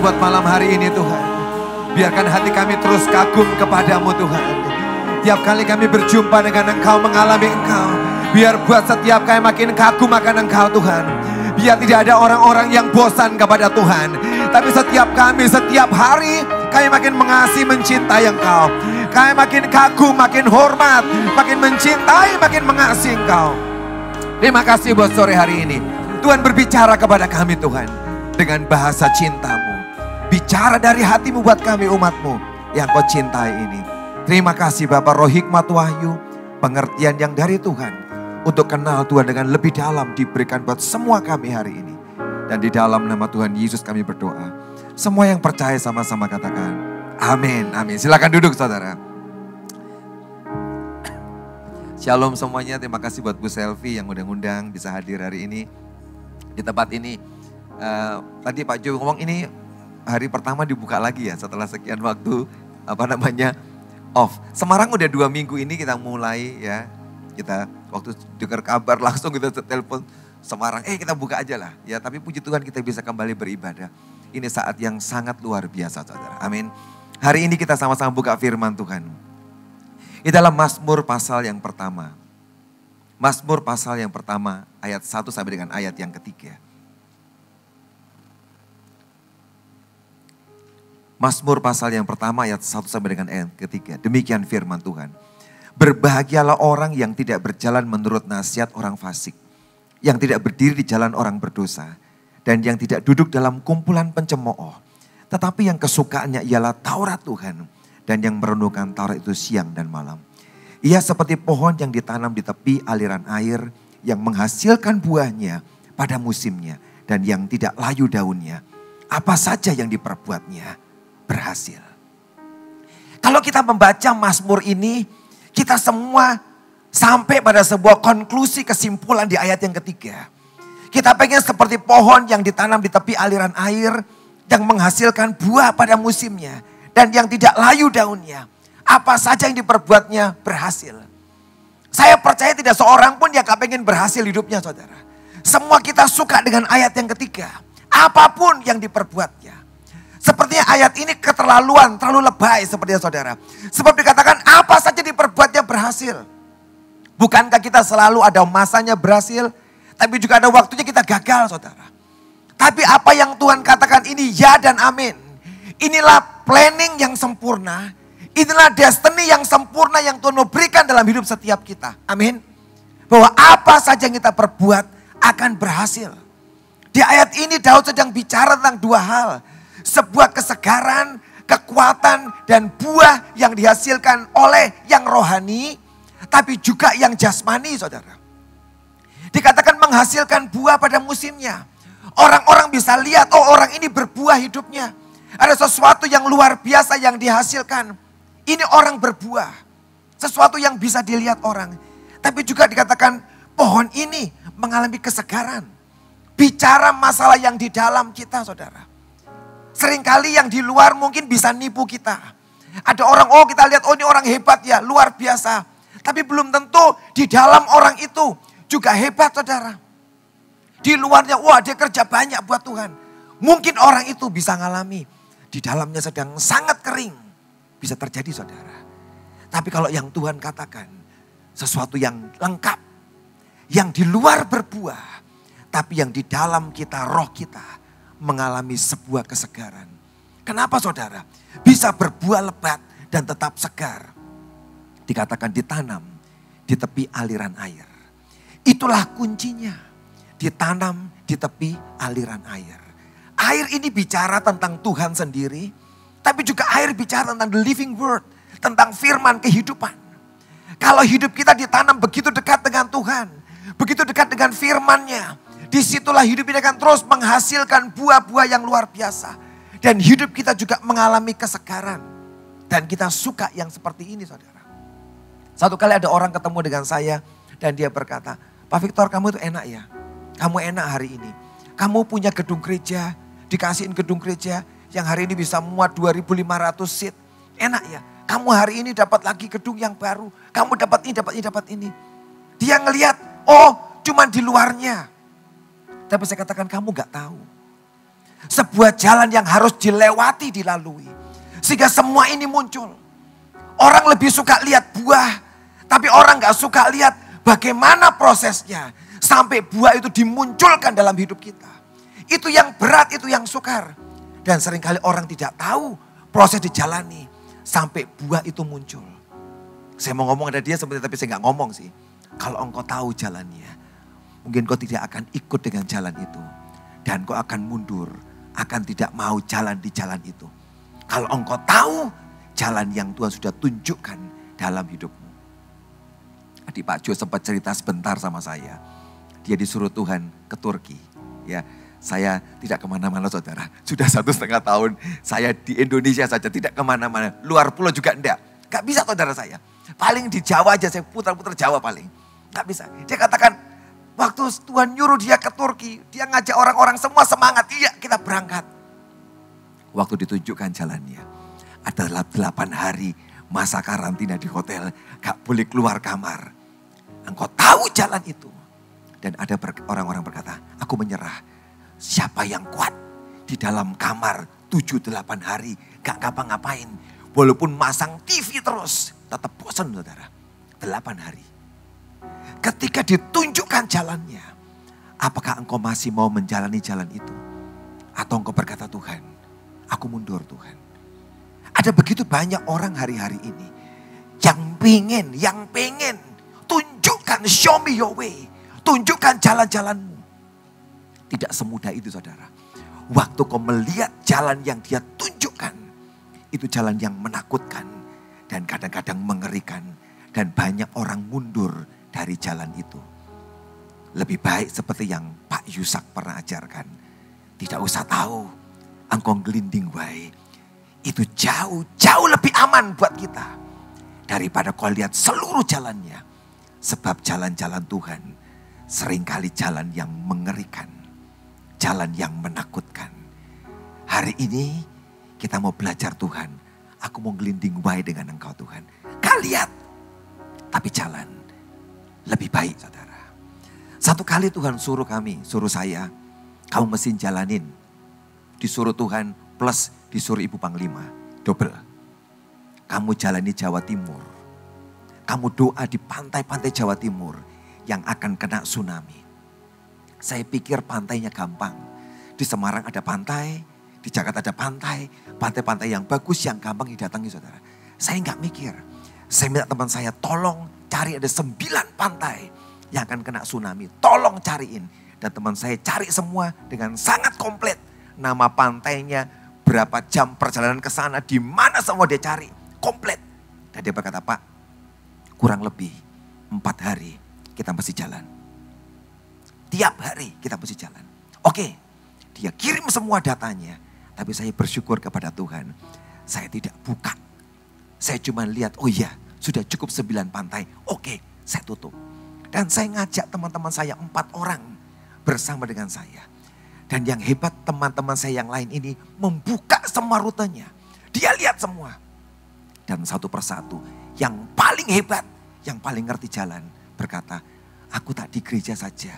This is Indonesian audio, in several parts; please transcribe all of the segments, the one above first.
Buat malam hari ini Tuhan, biarkan hati kami terus kagum kepadamu Tuhan. Tiap kali kami berjumpa dengan Engkau, mengalami Engkau, biar buat setiap kami makin kagum akan Engkau Tuhan. Biar tidak ada orang-orang yang bosan kepada Tuhan, tapi setiap kami, setiap hari kami makin mengasihi, mencintai Engkau. Kami makin kagum, makin hormat, makin mencintai, makin mengasihi Engkau. Terima kasih buat sore hari ini. Tuhan berbicara kepada kami Tuhan dengan bahasa cinta-Mu. Bicara dari hatimu buat kami umat-Mu yang Kau cintai ini. Terima kasih Bapak, roh hikmat wahyu, pengertian yang dari Tuhan. Untuk kenal Tuhan dengan lebih dalam diberikan buat semua kami hari ini. Dan di dalam nama Tuhan Yesus kami berdoa. Semua yang percaya sama-sama katakan amin, amin. Silakan duduk saudara. Shalom semuanya, terima kasih buat Bu Selvi yang udah ngundang bisa hadir hari ini. Di tempat ini, tadi Pak Jo ngomong ini hari pertama dibuka lagi ya setelah sekian waktu off. Semarang udah 2 minggu ini kita mulai ya. Kita waktu dengar kabar langsung kita telepon Semarang, kita buka aja lah. Ya tapi puji Tuhan kita bisa kembali beribadah. Ini saat yang sangat luar biasa saudara. Amin. Hari ini kita sama-sama buka firman Tuhan. Di dalam Mazmur pasal yang pertama. Mazmur pasal yang pertama ayat 1 sampai dengan ayat yang ketiga. Mazmur pasal yang pertama ayat 1 sampai dengan ayat ketiga. Demikian firman Tuhan. Berbahagialah orang yang tidak berjalan menurut nasihat orang fasik. Yang tidak berdiri di jalan orang berdosa. Dan yang tidak duduk dalam kumpulan pencemooh. Tetapi yang kesukaannya ialah Taurat Tuhan. Dan yang merenungkan Taurat itu siang dan malam. Ia seperti pohon yang ditanam di tepi aliran air. Yang menghasilkan buahnya pada musimnya. Dan yang tidak layu daunnya. Apa saja yang diperbuatnya berhasil. Kalau kita membaca Mazmur ini, kita semua sampai pada sebuah konklusi kesimpulan di ayat yang ketiga. Kita pengen seperti pohon yang ditanam di tepi aliran air, yang menghasilkan buah pada musimnya, dan yang tidak layu daunnya. Apa saja yang diperbuatnya berhasil. Saya percaya tidak seorang pun yang gak pengen berhasil hidupnya saudara. Semua kita suka dengan ayat yang ketiga. Apapun yang diperbuatnya. Sepertinya ayat ini keterlaluan, terlalu lebay sepertinya saudara. Sebab dikatakan apa saja diperbuatnya berhasil. Bukankah kita selalu ada masanya berhasil, tapi juga ada waktunya kita gagal saudara. Tapi apa yang Tuhan katakan ini ya dan amin. Inilah planning yang sempurna. Inilah destiny yang sempurna yang Tuhan mau berikan dalam hidup setiap kita. Amin. Bahwa apa saja yang kita perbuat akan berhasil. Di ayat ini Daud sedang bicara tentang dua hal. Sebuah kesegaran, kekuatan, dan buah yang dihasilkan oleh yang rohani. Tapi juga yang jasmani, saudara. Dikatakan menghasilkan buah pada musimnya. Orang-orang bisa lihat, oh orang ini berbuah hidupnya. Ada sesuatu yang luar biasa yang dihasilkan. Ini orang berbuah. Sesuatu yang bisa dilihat orang. Tapi juga dikatakan pohon ini mengalami kesegaran. Bicara masalah yang di dalam kita, saudara. Seringkali yang di luar mungkin bisa nipu kita. Ada orang, oh kita lihat, oh ini orang hebat ya, luar biasa. Tapi belum tentu di dalam orang itu juga hebat, saudara. Di luarnya, wah dia kerja banyak buat Tuhan. Mungkin orang itu bisa ngalami. Di dalamnya sedang sangat kering. Bisa terjadi, saudara. Tapi kalau yang Tuhan katakan, sesuatu yang lengkap. Yang di luar berbuah. Tapi yang di dalam kita, roh kita, mengalami sebuah kesegaran. Kenapa, saudara? Bisa berbuah lebat dan tetap segar. Dikatakan ditanam di tepi aliran air. Itulah kuncinya. Ditanam di tepi aliran air. Air ini bicara tentang Tuhan sendiri. Tapi juga air bicara tentang the living word. Tentang firman kehidupan. Kalau hidup kita ditanam begitu dekat dengan Tuhan. Begitu dekat dengan firman-Nya. Disitulah hidup kita akan terus menghasilkan buah-buah yang luar biasa. Dan hidup kita juga mengalami kesegaran. Dan kita suka yang seperti ini, saudara. Satu kali ada orang ketemu dengan saya. Dan dia berkata, Pak Victor, kamu itu enak ya. Kamu enak hari ini. Kamu punya gedung gereja. Dikasihin gedung gereja. Yang hari ini bisa muat 2.500 seat. Enak ya. Kamu hari ini dapat lagi gedung yang baru. Kamu dapat ini, dapat ini, dapat ini. Dia ngelihat, oh cuman di luarnya. Tapi saya katakan kamu gak tahu. Sebuah jalan yang harus dilewati, dilalui. Sehingga semua ini muncul. Orang lebih suka lihat buah. Tapi orang gak suka lihat bagaimana prosesnya. Sampai buah itu dimunculkan dalam hidup kita. Itu yang berat, itu yang sukar. Dan seringkali orang tidak tahu proses dijalani. Sampai buah itu muncul. Saya mau ngomong ada dia seperti tapi saya gak ngomong sih. Kalau engkau tahu jalannya. Mungkin kau tidak akan ikut dengan jalan itu. Dan kau akan mundur. Akan tidak mau jalan di jalan itu. Kalau engkau tahu jalan yang Tuhan sudah tunjukkan dalam hidupmu. Adik Pak Jo sempat cerita sebentar sama saya. Dia disuruh Tuhan ke Turki. Ya, saya tidak kemana-mana, saudara. Sudah 1,5 tahun saya di Indonesia saja, tidak kemana-mana. Luar pulau juga enggak. Gak bisa, saudara saya. Paling di Jawa aja, saya putar-putar Jawa paling. Gak bisa. Dia katakan, waktu Tuhan nyuruh dia ke Turki, dia ngajak orang-orang semua semangat. Iya, kita berangkat. Waktu ditunjukkan jalannya, adalah 8 hari masa karantina di hotel. Gak boleh keluar kamar. Engkau tahu jalan itu. Dan ada orang-orang berkata, aku menyerah. Siapa yang kuat di dalam kamar 7-8 hari gak ngapa-ngapain. Walaupun masang TV terus tetap bosan, saudara. 8 hari. Ketika ditunjukkan jalannya. Apakah engkau masih mau menjalani jalan itu? Atau engkau berkata, Tuhan, aku mundur Tuhan. Ada begitu banyak orang hari-hari ini. Yang pengen. Tunjukkan, show me your way. Tunjukkan jalan-jalanmu. Tidak semudah itu, saudara. Waktu kau melihat jalan yang dia tunjukkan. Itu jalan yang menakutkan. Dan kadang-kadang mengerikan. Dan banyak orang mundur dari jalan itu. Lebih baik seperti yang Pak Yusak pernah ajarkan. Tidak usah tahu. Engkau gelinding wae. Itu jauh lebih aman buat kita. Daripada kau lihat seluruh jalannya. Sebab jalan-jalan Tuhan seringkali jalan yang mengerikan. Jalan yang menakutkan. Hari ini kita mau belajar Tuhan. Aku mau gelinding wae dengan engkau Tuhan. Gak lihat. Tapi jalan lebih baik, saudara. Satu kali Tuhan suruh saya. Kamu mesti jalanin. Disuruh Tuhan plus disuruh Ibu Panglima. Double. Kamu jalani Jawa Timur. Kamu doa di pantai-pantai Jawa Timur yang akan kena tsunami. Saya pikir pantainya gampang. Di Di Semarang ada pantai, di Jakarta ada pantai, pantai-pantai yang bagus, yang gampang didatangi saudara. Saya nggak mikir, saya minta teman saya tolong cari ada 9 pantai yang akan kena tsunami. Tolong cariin. Dan teman saya cari semua dengan sangat komplit. Nama pantainya, berapa jam perjalanan ke sana, di mana semua dia cari. Komplit. Dan dia berkata, Pak, kurang lebih 4 hari kita mesti jalan. Tiap hari kita mesti jalan. Oke, dia kirim semua datanya. Tapi saya bersyukur kepada Tuhan. Saya tidak buka. Saya cuma lihat, oh iya, sudah cukup 9 pantai. Oke, saya tutup. Dan saya ngajak teman-teman saya 4 orang bersama dengan saya. Dan yang hebat teman-teman saya yang lain ini membuka semua rutenya. Dia lihat semua. Dan satu persatu yang paling hebat, yang paling ngerti jalan berkata, aku tak di gereja saja.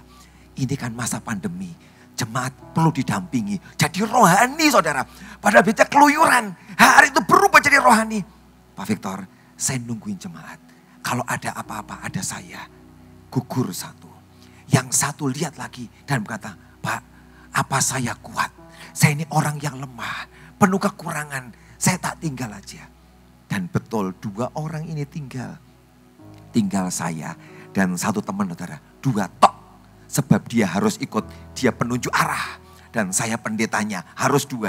Ini kan masa pandemi. Jemaat perlu didampingi. Jadi rohani saudara. Pada beda keluyuran. Hari itu berubah jadi rohani. Pak Victor, saya nungguin jemaat. Kalau ada apa-apa ada saya. Gugur satu. Yang satu lihat lagi dan berkata, Pak, apa saya kuat? Saya ini orang yang lemah, penuh kekurangan. Saya tak tinggal aja. Dan betul 2 orang ini tinggal. Tinggal saya dan satu teman saudara. 2 tok. Sebab dia harus ikut, dia penunjuk arah. Dan saya pendetanya harus 2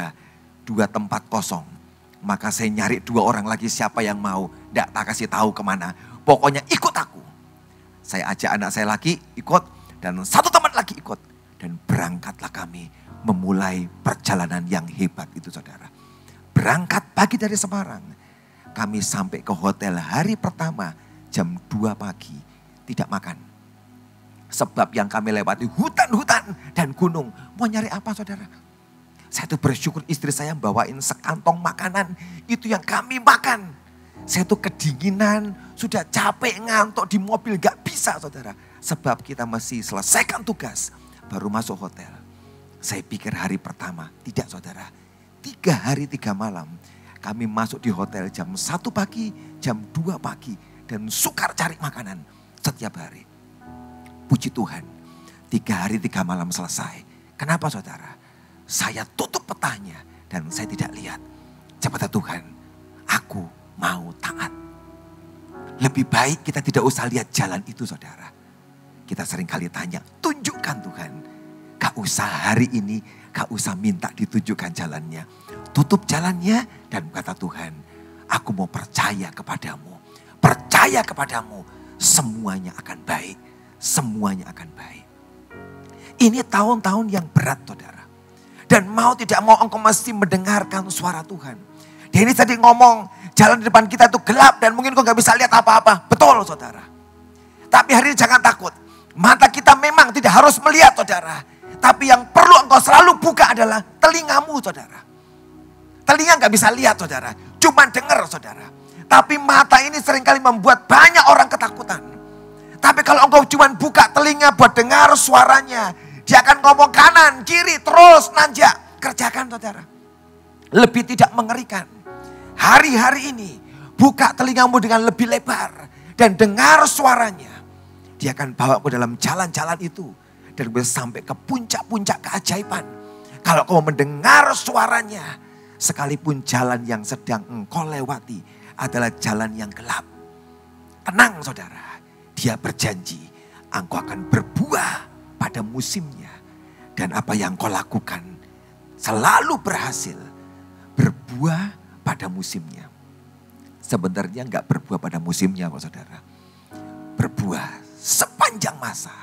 tempat kosong. Maka saya nyari 2 orang lagi siapa yang mau. Tidak tak kasih tahu kemana. Pokoknya ikut aku. Saya ajak anak saya lagi ikut. Dan satu teman lagi ikut. Dan berangkatlah kami memulai perjalanan yang hebat itu saudara. Berangkat pagi dari Semarang. Kami sampai ke hotel hari pertama jam 2 pagi. Tidak makan. Sebab yang kami lewati hutan-hutan dan gunung. Mau nyari apa saudara? Saya tuh bersyukur istri saya bawain sekantong makanan. Itu yang kami makan. Saya tuh kedinginan, sudah capek ngantuk di mobil gak bisa saudara. Sebab kita masih selesaikan tugas, baru masuk hotel. Saya pikir hari pertama, tidak saudara. 3 hari 3 malam, kami masuk di hotel jam 1 pagi, jam 2 pagi. Dan sukar cari makanan setiap hari. Puji Tuhan, 3 hari 3 malam selesai. Kenapa saudara? Saya tutup petanya dan saya tidak lihat. Cepat Tuhan, aku mau taat. Lebih baik kita tidak usah lihat jalan itu saudara. Kita sering kali tanya, tunjukkan Tuhan. Gak usah hari ini, gak usah minta ditunjukkan jalannya. Tutup jalannya dan kata Tuhan, aku mau percaya kepadamu. Percaya kepadamu, semuanya akan baik. Semuanya akan baik. Ini tahun-tahun yang berat saudara. Dan mau tidak mau engkau mesti mendengarkan suara Tuhan. Dia ini tadi ngomong, jalan di depan kita itu gelap dan mungkin kau gak bisa lihat apa-apa. Betul saudara. Tapi hari ini jangan takut. Mata kita memang tidak harus melihat saudara. Tapi yang perlu engkau selalu buka adalah telingamu saudara. Telinga gak bisa lihat saudara. Cuma dengar saudara. Tapi mata ini seringkali membuat banyak orang ketakutan. Tapi kalau engkau cuma buka telinga buat dengar suaranya. Dia akan ngomong kanan, kiri, terus nanjak. Kerjakan saudara. Lebih tidak mengerikan. Hari-hari ini buka telingamu dengan lebih lebar. Dan dengar suaranya. Dia akan bawa ke dalam jalan-jalan itu. Dan bisa sampai ke puncak-puncak keajaiban. Kalau kau mendengar suaranya. Sekalipun jalan yang sedang engkau lewati adalah jalan yang gelap. Tenang saudara. Dia berjanji engkau akan berbuah pada musimnya. Dan apa yang kau lakukan selalu berhasil. Berbuah pada musimnya. Sebenarnya enggak berbuah pada musimnya kok saudara. Berbuah sepanjang masa.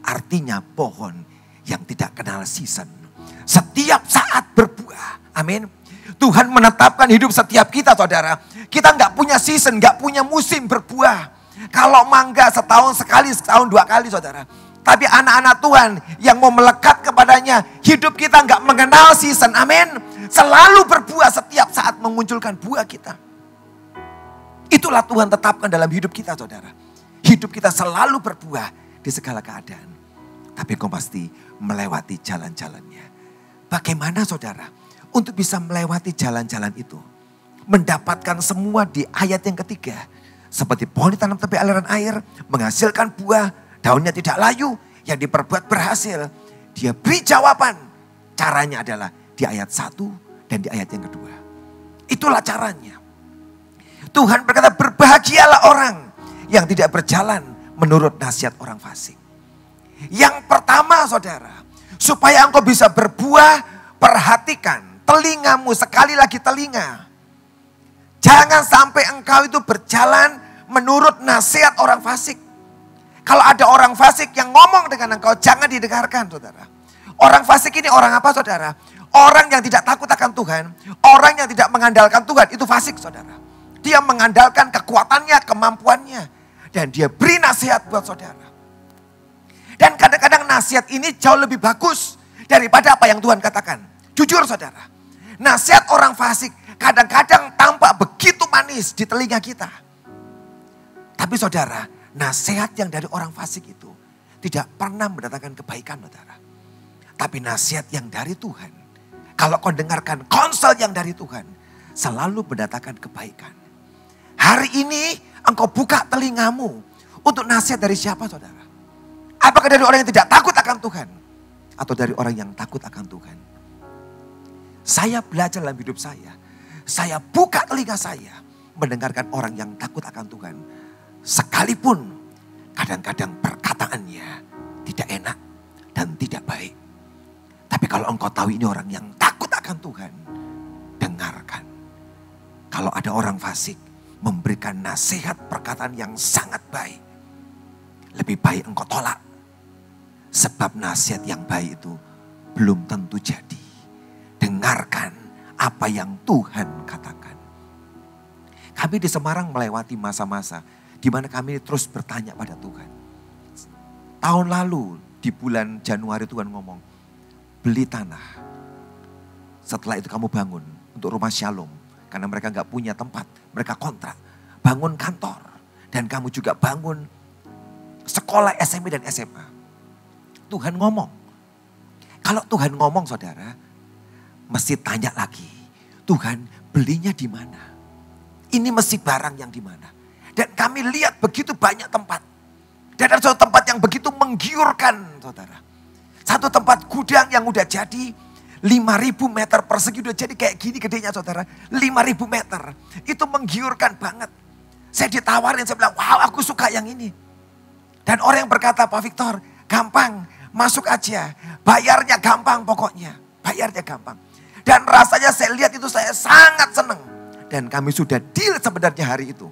Artinya pohon yang tidak kenal season. Setiap saat berbuah. Amin. Tuhan menetapkan hidup setiap kita saudara. Kita enggak punya season, enggak punya musim berbuah. Kalau mangga setahun sekali, setahun 2 kali saudara. Tapi anak-anak Tuhan yang mau melekat kepadanya, hidup kita enggak mengenal season. Amin. Selalu berbuah setiap saat mengunculkan buah kita. Itulah Tuhan tetapkan dalam hidup kita saudara. Hidup kita selalu berbuah di segala keadaan. Tapi kau pasti melewati jalan-jalannya. Bagaimana saudara untuk bisa melewati jalan-jalan itu? Mendapatkan semua di ayat yang ketiga. Seperti pohon ditanam tepi aliran air, menghasilkan buah, daunnya tidak layu, yang diperbuat berhasil. Dia beri jawaban. Caranya adalah di ayat 1 dan di ayat yang kedua. Itulah caranya. Tuhan berkata, berbahagialah orang yang tidak berjalan menurut nasihat orang fasik. Yang pertama saudara, supaya engkau bisa berbuah, perhatikan telingamu, sekali lagi telinga. Jangan sampai engkau itu berjalan menurut nasihat orang fasik. Kalau ada orang fasik yang ngomong dengan engkau, jangan didengarkan saudara. Orang fasik ini orang apa saudara? Orang yang tidak takut akan Tuhan, orang yang tidak mengandalkan Tuhan, itu fasik saudara. Dia mengandalkan kekuatannya, kemampuannya. Dan dia beri nasihat buat saudara. Dan kadang-kadang nasihat ini jauh lebih bagus daripada apa yang Tuhan katakan. Jujur saudara, nasihat orang fasik kadang-kadang tampak begitu manis di telinga kita. Tapi saudara, nasihat yang dari orang fasik itu tidak pernah mendatangkan kebaikan saudara. Tapi nasihat yang dari Tuhan, kalau kau dengarkan konsel yang dari Tuhan, selalu mendatangkan kebaikan. Hari ini engkau buka telingamu untuk nasihat dari siapa saudara? Apakah dari orang yang tidak takut akan Tuhan? Atau dari orang yang takut akan Tuhan? Saya belajar dalam hidup saya buka telinga saya mendengarkan orang yang takut akan Tuhan. Sekalipun kadang-kadang perkataannya tidak enak dan tidak baik. Tapi kalau engkau tahu ini orang yang takut akan Tuhan, dengarkan. Kalau ada orang fasik memberikan nasihat perkataan yang sangat baik, lebih baik engkau tolak. Sebab nasihat yang baik itu belum tentu jadi. Dengarkan apa yang Tuhan katakan. Kami di Semarang melewati masa-masa di mana kami terus bertanya pada Tuhan. Tahun lalu di bulan Januari Tuhan ngomong, beli tanah. Setelah itu kamu bangun untuk rumah Shalom. Karena mereka gak punya tempat, mereka kontrak. Bangun kantor. Dan kamu juga bangun sekolah SMP dan SMA. Tuhan ngomong. Kalau Tuhan ngomong saudara, mesti tanya lagi. Tuhan belinya di mana? Ini mesti barang yang di mana? Dan kami lihat begitu banyak tempat. Dan ada satu tempat yang begitu menggiurkan saudara. Satu tempat gudang yang udah jadi 5.000 meter persegi, udah jadi kayak gini gedenya saudara. 5.000 meter. Itu menggiurkan banget. Saya ditawarin, saya bilang, wow aku suka yang ini. Dan orang yang berkata, Pak Victor, gampang, masuk aja. Bayarnya gampang pokoknya. Bayarnya gampang. Dan rasanya saya lihat itu saya sangat senang. Dan kami sudah deal sebenarnya hari itu.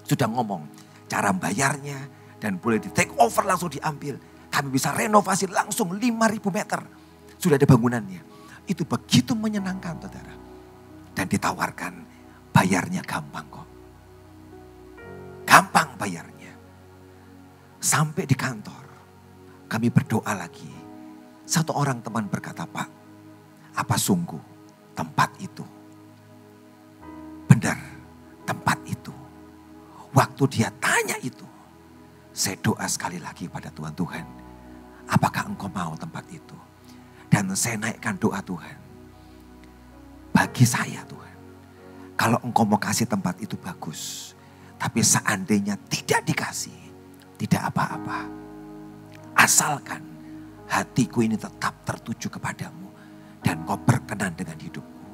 Sudah ngomong cara bayarnya dan boleh di take over langsung diambil. Kami bisa renovasi langsung 5.000 meter. Sudah ada bangunannya. Itu begitu menyenangkan saudara. Dan ditawarkan bayarnya gampang kok. Gampang bayarnya. Sampai di kantor. Kami berdoa lagi. Satu orang teman berkata, Pak, apa sungguh tempat itu? Benar, tempat itu. Waktu dia tanya itu, saya doa sekali lagi pada Tuhan, Tuhan, apakah engkau mau tempat itu? Dan saya naikkan doa Tuhan. Bagi saya Tuhan, kalau engkau mau kasih tempat itu bagus. Tapi seandainya tidak dikasih, tidak apa-apa. Asalkan hatiku ini tetap tertuju kepadamu dan kau berkenan dengan hidupku.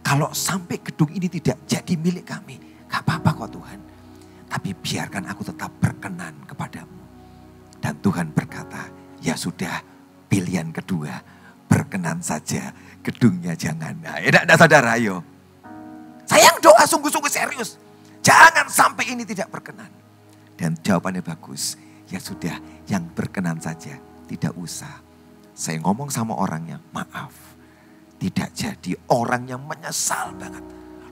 Kalau sampai gedung ini tidak jadi milik kami, gak apa-apa kok Tuhan. Tapi biarkan aku tetap berkenan kepadamu. Dan Tuhan berkata, ya sudah pilihan kedua, berkenan saja, gedungnya jangan. Nah, enggak saudara, ayo. Sayang doa sungguh-sungguh serius. Jangan sampai ini tidak berkenan. Dan jawabannya bagus. Ya sudah, yang berkenan saja, tidak usah. Saya ngomong sama orangnya, maaf. Tidak jadi, orang yang menyesal banget.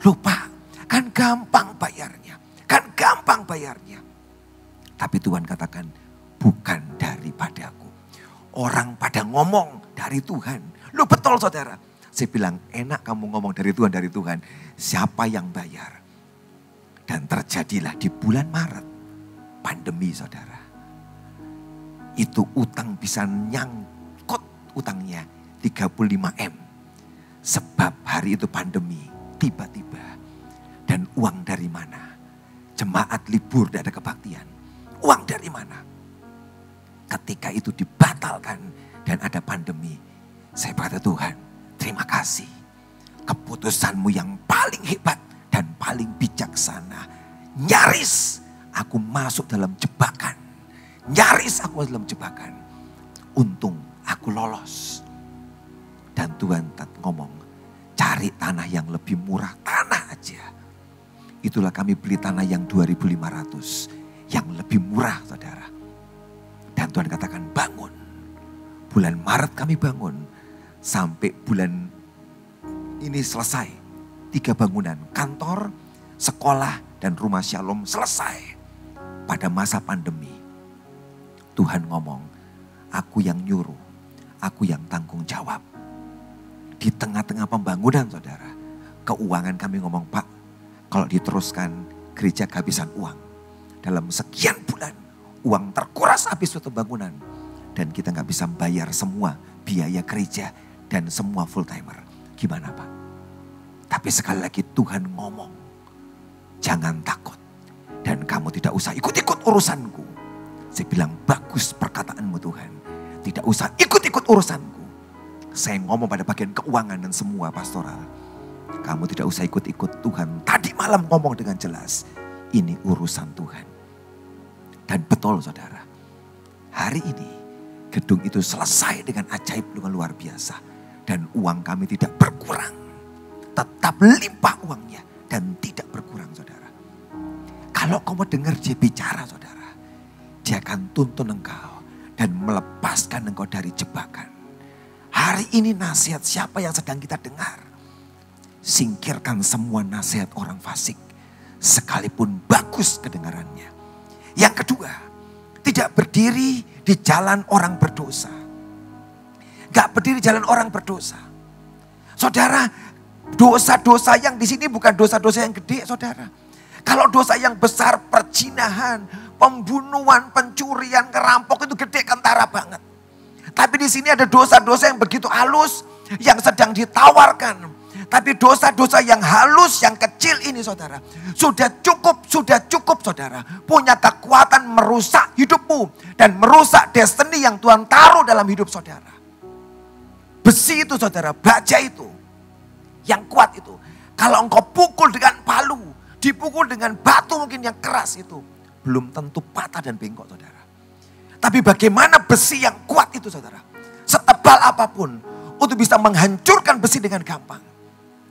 Lupa, kan gampang bayarnya. Kan gampang bayarnya. Tapi Tuhan katakan, bukan daripadaku. Orang pada ngomong dari Tuhan. Lu betul saudara. Saya bilang, enak kamu ngomong dari Tuhan. Siapa yang bayar? Dan terjadilah di bulan Maret, pandemi saudara. Itu utang bisa nyangkut utangnya 35M. Sebab hari itu pandemi tiba-tiba. Dan uang dari mana? Jemaat libur, tidak ada kebaktian. Uang dari mana? Ketika itu dibatalkan dan ada pandemi. Saya berkata, Tuhan, terima kasih. Keputusan-Mu yang paling hebat dan paling bijaksana. Nyaris aku masuk dalam jebakan. Nyaris aku masuk dalam jebakan. Untung aku lolos. Dan Tuhan ngomong, cari tanah yang lebih murah, tanah aja. Itulah kami beli tanah yang 2.500. Yang lebih murah, saudara. Dan Tuhan katakan bangun. Bulan Maret kami bangun. Sampai bulan ini selesai. 3 bangunan, kantor, sekolah, dan rumah Shalom selesai. Pada masa pandemi. Tuhan ngomong, aku yang nyuruh, aku yang tanggung jawab. Di tengah-tengah pembangunan, saudara, keuangan kami ngomong, Pak, kalau diteruskan gereja kehabisan uang. Dalam sekian bulan, uang terkuras habis suatu bangunan. Dan kita gak bisa bayar semua biaya gereja dan semua full timer. Gimana, Pak? Tapi sekali lagi Tuhan ngomong, jangan takut. Dan kamu tidak usah ikut-ikut urusanku. Saya bilang, bagus perkataanmu Tuhan. Tidak usah ikut-ikut urusanku. Saya ngomong pada bagian keuangan dan semua pastoral. Kamu tidak usah ikut-ikut Tuhan. Tadi malam ngomong dengan jelas. Ini urusan Tuhan. Dan betul saudara. Hari ini gedung itu selesai dengan ajaib dengan luar biasa. Dan uang kami tidak berkurang. Tetap limpah uangnya. Dan tidak berkurang saudara. Kalau kamu dengar dia bicara saudara. Dia akan tuntun engkau. Dan melepaskan engkau dari jebakan. Hari ini nasihat siapa yang sedang kita dengar. Singkirkan semua nasihat orang fasik. Sekalipun bagus kedengarannya. Yang kedua. Tidak berdiri di jalan orang berdosa. Gak berdiri jalan orang berdosa. Saudara, dosa-dosa yang di sini bukan dosa-dosa yang gede, saudara. Kalau dosa yang besar, perzinahan, pembunuhan, pencurian, ngerampok itu gede kentara banget. Tapi di sini ada dosa-dosa yang begitu halus, yang sedang ditawarkan. Tapi dosa-dosa yang halus, yang kecil ini saudara. Sudah cukup saudara. Punya kekuatan merusak hidupmu. Dan merusak destiny yang Tuhan taruh dalam hidup saudara. Besi itu saudara, baja itu. Yang kuat itu. Kalau engkau pukul dengan palu, dipukul dengan batu mungkin yang keras itu. Belum tentu patah dan bengkok saudara. Tapi bagaimana besi yang kuat itu saudara. Setebal apapun. Untuk bisa menghancurkan besi dengan gampang.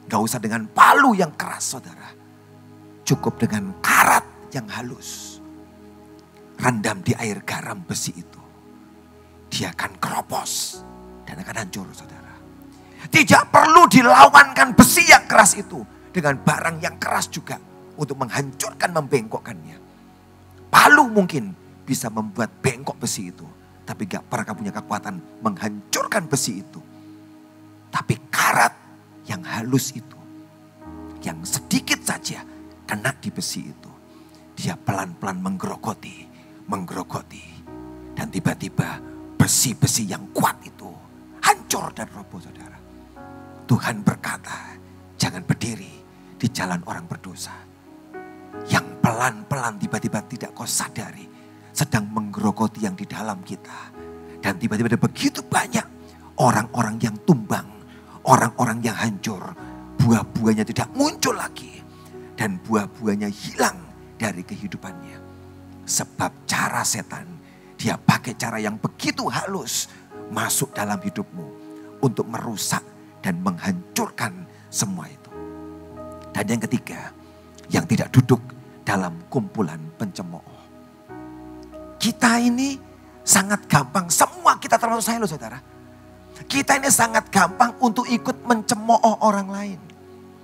Gak usah dengan palu yang keras saudara. Cukup dengan karat yang halus. Rendam di air garam besi itu. Dia akan keropos. Dan akan hancur saudara. Tidak perlu dilawankan besi yang keras itu. Dengan barang yang keras juga. Untuk menghancurkan, membengkokkannya. Palu mungkin bisa membuat bengkok besi itu. Tapi gak pernah punya kekuatan menghancurkan besi itu. Tapi karat yang halus itu. Yang sedikit saja kena di besi itu. Dia pelan-pelan menggerogoti. Dan tiba-tiba besi-besi yang kuat itu hancur dan roboh saudara. Tuhan berkata, jangan berdiri di jalan orang berdosa. Yang pelan-pelan tiba-tiba tidak kau sadari. Sedang menggerogoti yang di dalam kita. Dan tiba-tiba ada begitu banyak orang-orang yang tumbang. Orang-orang yang hancur. Buah-buahnya tidak muncul lagi. Dan buah-buahnya hilang dari kehidupannya. Sebab cara setan. Dia pakai cara yang begitu halus. Masuk dalam hidupmu. Untuk merusak dan menghancurkan semua itu. Dan yang ketiga. Yang tidak duduk dalam kumpulan pencemooh. Kita ini sangat gampang. Semua kita termasuk saya loh saudara. Kita ini sangat gampang untuk ikut mencemooh orang lain.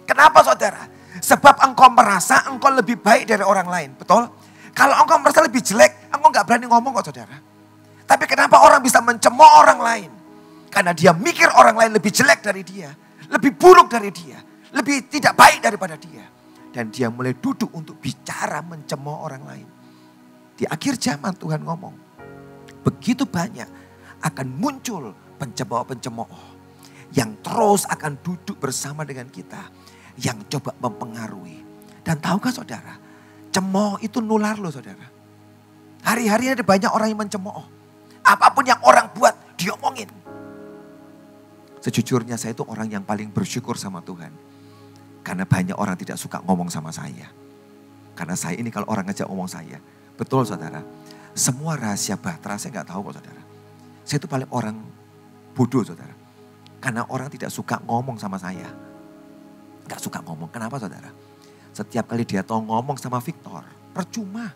Kenapa saudara? Sebab engkau merasa engkau lebih baik dari orang lain. Betul? Kalau engkau merasa lebih jelek, engkau gak berani ngomong kok saudara. Tapi kenapa orang bisa mencemooh orang lain? Karena dia mikir orang lain lebih jelek dari dia. Lebih buruk dari dia. Lebih tidak baik daripada dia. Dan dia mulai duduk untuk bicara mencemooh orang lain. Di akhir zaman Tuhan ngomong. Begitu banyak akan muncul pencemooh-pencemooh. Yang terus akan duduk bersama dengan kita. Yang coba mempengaruhi. Dan tahukah saudara? Cemooh itu nular loh saudara. Hari-hari ada banyak orang yang mencemooh. Apapun yang orang buat diomongin. Sejujurnya saya itu orang yang paling bersyukur sama Tuhan. Karena banyak orang tidak suka ngomong sama saya. Karena saya ini kalau orang ngajak ngomong saya. Betul saudara. Semua rahasia bahtera saya nggak tahu kok saudara. Saya itu paling orang bodoh saudara. Karena orang tidak suka ngomong sama saya. Nggak suka ngomong. Kenapa saudara? Setiap kali dia tahu ngomong sama Victor. Percuma.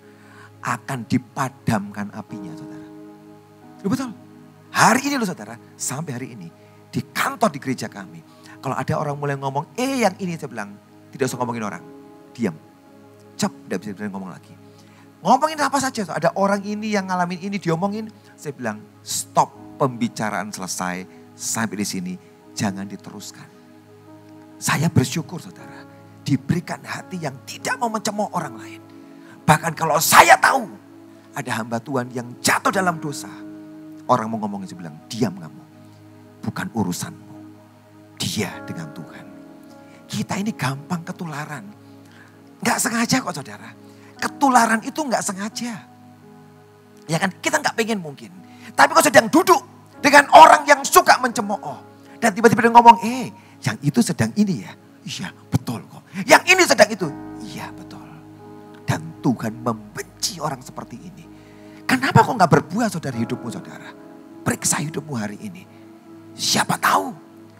Akan dipadamkan apinya saudara. Betul. Hari ini loh saudara. Sampai hari ini. Di kantor di gereja kami. Kalau ada orang mulai ngomong, yang ini saya bilang. Tidak usah ngomongin orang. Diam. Cep, tidak bisa ngomong lagi. Ngomongin apa saja. Ada orang ini yang ngalamin ini diomongin. Saya bilang stop, pembicaraan selesai. Sampai di sini jangan diteruskan. Saya bersyukur saudara. Diberikan hati yang tidak mau mencemooh orang lain. Bahkan kalau saya tahu ada hamba Tuhan yang jatuh dalam dosa. Orang mau ngomongin saya bilang diam kamu. Bukan urusanmu. Dia dengan Tuhan. Kita ini gampang ketularan. Gak sengaja kok saudara. Ketularan itu gak sengaja. Ya kan, kita gak pengen mungkin. Tapi kok sedang duduk dengan orang yang suka mencemooh. Dan tiba-tiba dia ngomong, yang itu sedang ini ya. Iya betul kok. Yang ini sedang itu. Iya betul. Dan Tuhan membenci orang seperti ini. Kenapa kok gak berbuah saudara hidupmu saudara? Periksa hidupmu hari ini. Siapa tahu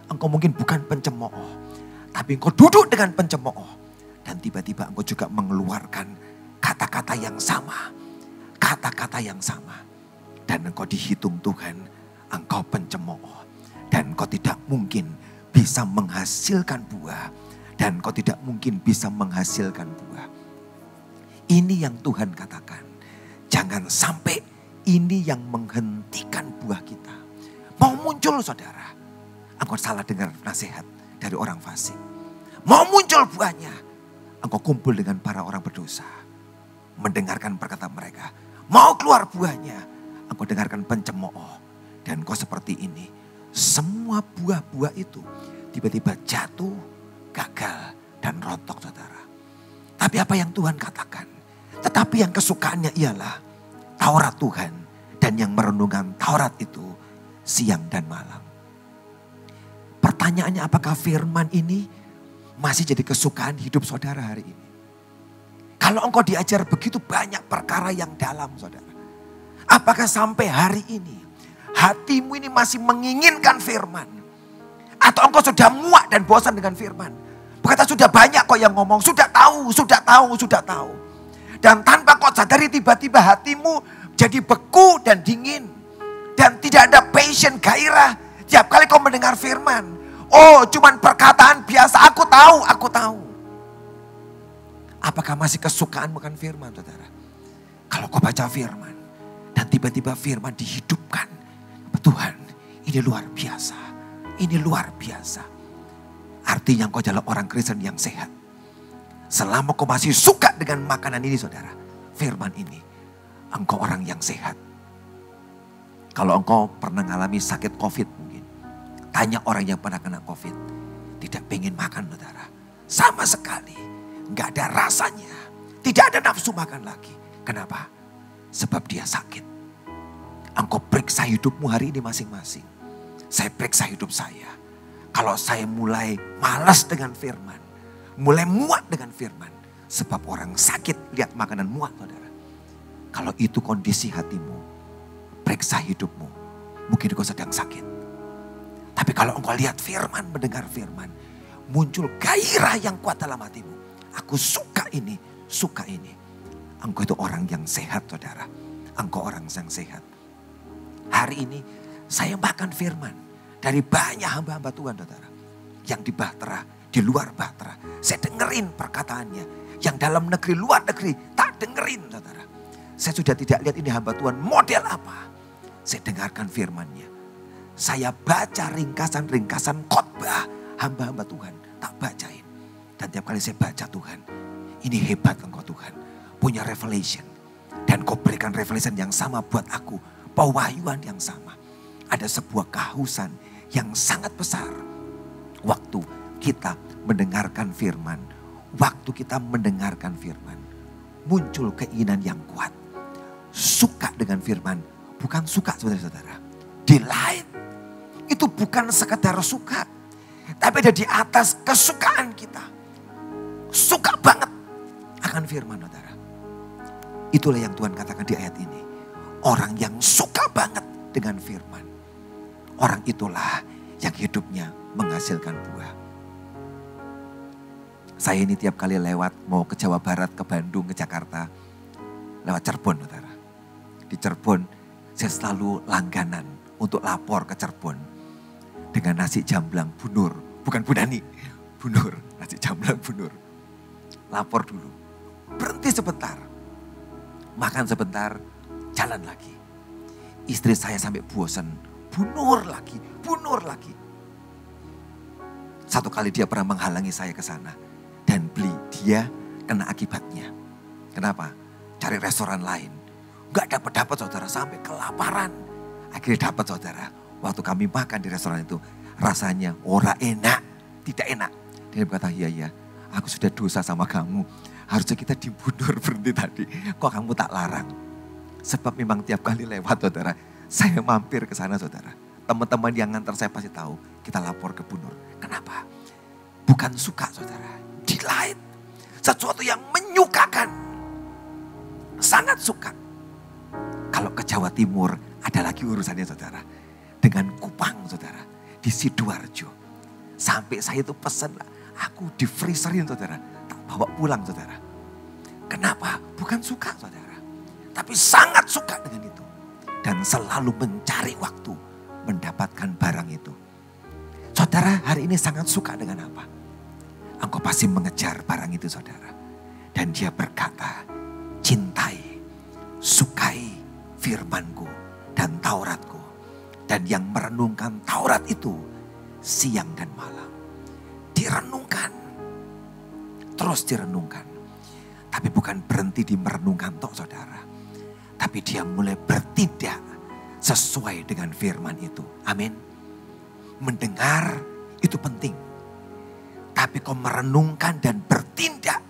engkau mungkin bukan pencemooh. Tapi engkau duduk dengan pencemooh. Dan tiba-tiba engkau juga mengeluarkan kata-kata yang sama. Kata-kata yang sama. Dan engkau dihitung Tuhan, engkau pencemooh. Dan engkau tidak mungkin bisa menghasilkan buah. Dan engkau tidak mungkin bisa menghasilkan buah. Ini yang Tuhan katakan. Jangan sampai ini yang menghentikan buah kita. Mau muncul saudara. Engkau salah dengar nasihat dari orang fasik. Mau muncul buahnya. Engkau kumpul dengan para orang berdosa. Mendengarkan perkataan mereka. Mau keluar buahnya. Engkau dengarkan pencemooh. Dan engkau seperti ini. Semua buah-buah itu tiba-tiba jatuh, gagal, dan rontok saudara. Tapi apa yang Tuhan katakan? Tetapi yang kesukaannya ialah Taurat Tuhan. Dan yang merenungkan Taurat itu siang dan malam. Pertanyaannya apakah firman ini masih jadi kesukaan hidup saudara hari ini? Kalau engkau diajar begitu banyak perkara yang dalam saudara. Apakah sampai hari ini hatimu ini masih menginginkan firman? Atau engkau sudah muak dan bosan dengan firman? Berkata sudah banyak kok yang ngomong, sudah tahu. Dan tanpa kau sadari tiba-tiba hatimu jadi beku dan dingin. Dan tidak ada passion, gairah. Tiap kali kau mendengar firman. Oh cuman perkataan biasa, aku tahu. Apakah masih kesukaan makan firman saudara? Kalau kau baca firman. Dan tiba-tiba firman dihidupkan. Tuhan ini luar biasa. Ini luar biasa. Artinya kau adalah orang Kristen yang sehat. Selama kau masih suka dengan makanan ini saudara. Firman ini. Engkau orang yang sehat. Kalau engkau pernah mengalami sakit COVID mungkin. Tanya orang yang pernah kena COVID. Tidak pengen makan saudara. Sama sekali. Gak ada rasanya. Tidak ada nafsu makan lagi. Kenapa? Sebab dia sakit. Engkau periksa hidupmu hari ini masing-masing. Saya periksa hidup saya. Kalau saya mulai malas dengan firman. Mulai muak dengan firman. Sebab orang sakit lihat makanan muak saudara. Kalau itu kondisi hatimu. Periksa hidupmu. Mungkin kau sedang sakit. Tapi kalau engkau lihat firman, mendengar firman. Muncul gairah yang kuat dalam hatimu. Aku suka ini, suka ini. Engkau itu orang yang sehat saudara. Engkau orang yang sehat. Hari ini saya makan firman. Dari banyak hamba-hamba Tuhan saudara. Yang di Bahtera, di luar Bahtera. Saya dengerin perkataannya. Yang dalam negeri, luar negeri, tak dengerin saudara. Saya sudah tidak lihat ini hamba Tuhan model apa. Saya dengarkan firman-Nya. Saya baca ringkasan-ringkasan khotbah hamba-hamba Tuhan. Tak bacain. Dan tiap kali saya baca Tuhan. Ini hebat engkau Tuhan. Punya revelation. Dan kau berikan revelation yang sama buat aku. Pewahyuan yang sama. Ada sebuah kehausan yang sangat besar. Waktu kita mendengarkan firman. Waktu kita mendengarkan firman. Muncul keinginan yang kuat. Suka dengan firman. Bukan suka saudara-saudara. Delight. itu bukan sekedar suka. Tapi ada di atas kesukaan kita. Suka banget akan firman saudara. Itulah yang Tuhan katakan di ayat ini. Orang yang suka banget dengan firman. Orang itulah yang hidupnya menghasilkan buah. Saya ini tiap kali lewat mau ke Jawa Barat, ke Bandung, ke Jakarta. Lewat Cirebon saudara. Di Cirebon saya selalu langganan untuk lapor ke Cirebon. Dengan nasi jamblang bunur. Bukan Budani, bunur. Nasi jamblang bunur. Lapor dulu. Berhenti sebentar. Makan sebentar, jalan lagi. Istri saya sampai bosan. Bunur lagi, bunur lagi. Satu kali dia pernah menghalangi saya ke sana. Dan beli, dia kena akibatnya. Kenapa? Cari restoran lain. Gak dapat saudara, sampai kelaparan. Akhirnya dapat saudara. Waktu kami makan di restoran itu, rasanya ora enak, tidak enak. Dia berkata, iya, aku sudah dosa sama kamu. Harusnya kita dibunuh berhenti tadi. Kok kamu tak larang? Sebab memang tiap kali lewat saudara, saya mampir ke sana saudara. Teman-teman yang ngantar saya pasti tahu, kita lapor ke bunur. Kenapa? Bukan suka saudara, delight. Sesuatu yang menyukakan. Sangat suka. Kalau ke Jawa Timur, ada lagi urusannya saudara. Dengan Kupang saudara, di Sidoarjo. Sampai saya itu pesen, aku di freezerin saudara. Tak bawa pulang saudara. Kenapa? Bukan suka saudara. Tapi sangat suka dengan itu. Dan selalu mencari waktu mendapatkan barang itu. Saudara hari ini sangat suka dengan apa? Engkau pasti mengejar barang itu saudara. Dan dia berkata, cintai, sukai firmanku dan Tauratku. Dan yang merenungkan Taurat itu siang dan malam. Direnungkan. Terus direnungkan. Tapi bukan berhenti di merenungkan tok saudara. Tapi dia mulai bertindak sesuai dengan firman itu. Amin. Mendengar itu penting. Tapi kau merenungkan dan bertindak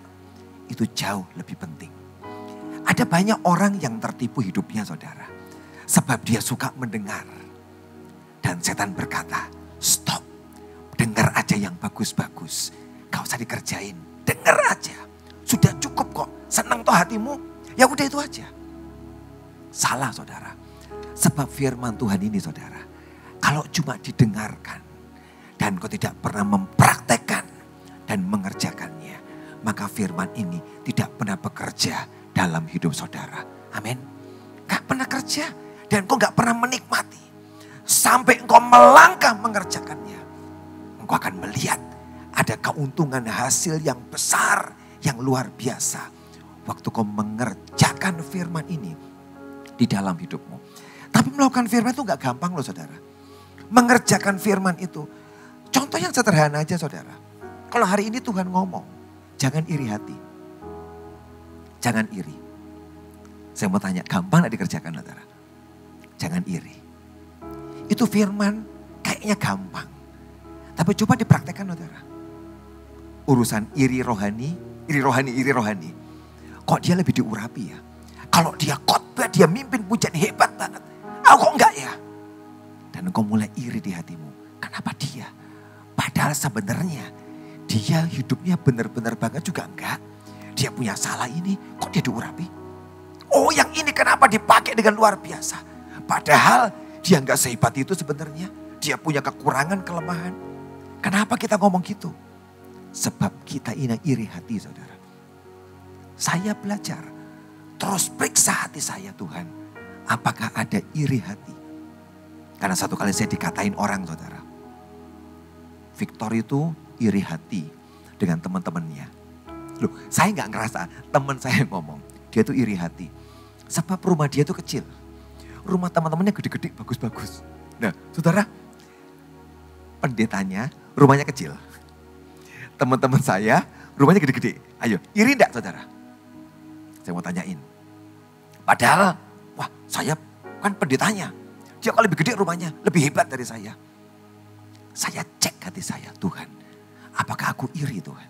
itu jauh lebih penting. Ada banyak orang yang tertipu hidupnya saudara. Sebab dia suka mendengar. Dan setan berkata, stop. Dengar aja yang bagus-bagus. Gak usah dikerjain. Dengar aja. Sudah cukup kok. Senang toh hatimu. Ya udah itu aja. Salah saudara. Sebab firman Tuhan ini saudara. Kalau cuma didengarkan. Dan kau tidak pernah mempraktekkan. Dan mengerjakannya. Maka firman ini tidak pernah bekerja dalam hidup saudara. Amin. Gak pernah kerja. Dan kau gak pernah menikmati. Sampai engkau melangkah mengerjakannya. Engkau akan melihat ada keuntungan hasil yang besar. Yang luar biasa. Waktu kau mengerjakan firman ini di dalam hidupmu. Tapi melakukan firman itu gak gampang loh saudara. Mengerjakan firman itu. Contoh yang sederhana aja saudara. Kalau hari ini Tuhan ngomong. Jangan iri hati. Jangan iri. Saya mau tanya, gampang gak dikerjakan saudara? Jangan iri. Itu firman kayaknya gampang. Tapi coba dipraktekkan saudara. Urusan iri rohani. Kok dia lebih diurapi ya? Kalau dia khotbah, dia mimpin pujian hebat banget. Kok enggak ya? Dan engkau mulai iri di hatimu. Kenapa dia? Padahal sebenarnya dia hidupnya benar-benar banget juga enggak. Dia punya salah ini, kok dia diurapi? Oh yang ini kenapa dipakai dengan luar biasa? Padahal dia enggak sehebat itu sebenarnya. Dia punya kekurangan, kelemahan. Kenapa kita ngomong gitu? Sebab kita ini iri hati saudara. Saya belajar. Terus periksa hati saya Tuhan. Apakah ada iri hati? Karena satu kali saya dikatain orang saudara. Victor itu iri hati dengan teman-temannya. Loh saya gak ngerasa teman saya ngomong. Dia tuh iri hati. Sebab rumah dia tuh kecil. Rumah teman-temannya gede-gede bagus-bagus. Nah saudara. Pendetanya rumahnya kecil. Teman-teman saya rumahnya gede-gede. Ayo iri enggak saudara? Saya mau tanyain. Padahal wah saya kan pendetanya. Dia kalau lebih gede rumahnya lebih hebat dari saya. Saya cek hati saya Tuhan. Apakah aku iri Tuhan?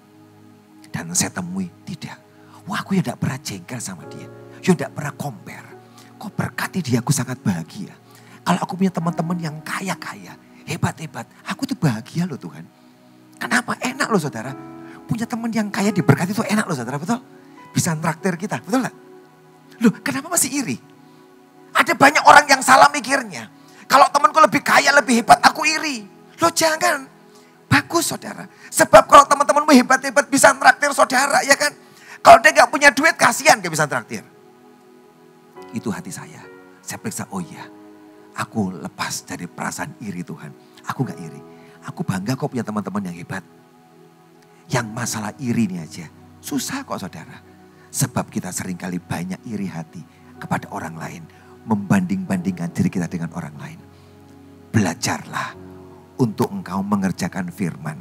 Dan saya temui tidak. Wah aku ya tidak pernah jengkel sama dia. Ya tidak pernah compare. Kok berkati dia aku sangat bahagia. Kalau aku punya teman-teman yang kaya-kaya. hebat-hebat. Aku tuh bahagia loh Tuhan. Kenapa? Enak loh saudara. Punya teman yang kaya diberkati itu enak loh saudara, betul? Bisa nraktir kita, betul gak? Loh kenapa masih iri? Ada banyak orang yang salah mikirnya. Kalau temanku lebih kaya, lebih hebat, aku iri. Loh jangan. Bagus saudara. Sebab kalau teman-temanmu hebat-hebat bisa nraktir saudara, ya kan? Kalau dia gak punya duit, kasihan gak bisa nraktir. Itu hati saya. Saya periksa, oh iya. Aku lepas dari perasaan iri Tuhan. Aku gak iri. Aku bangga kok punya teman-teman yang hebat. Yang masalah iri ini aja. Susah kok saudara. Sebab kita seringkali banyak iri hati kepada orang lain. Membanding-bandingkan diri kita dengan orang lain. Belajarlah untuk engkau mengerjakan firman.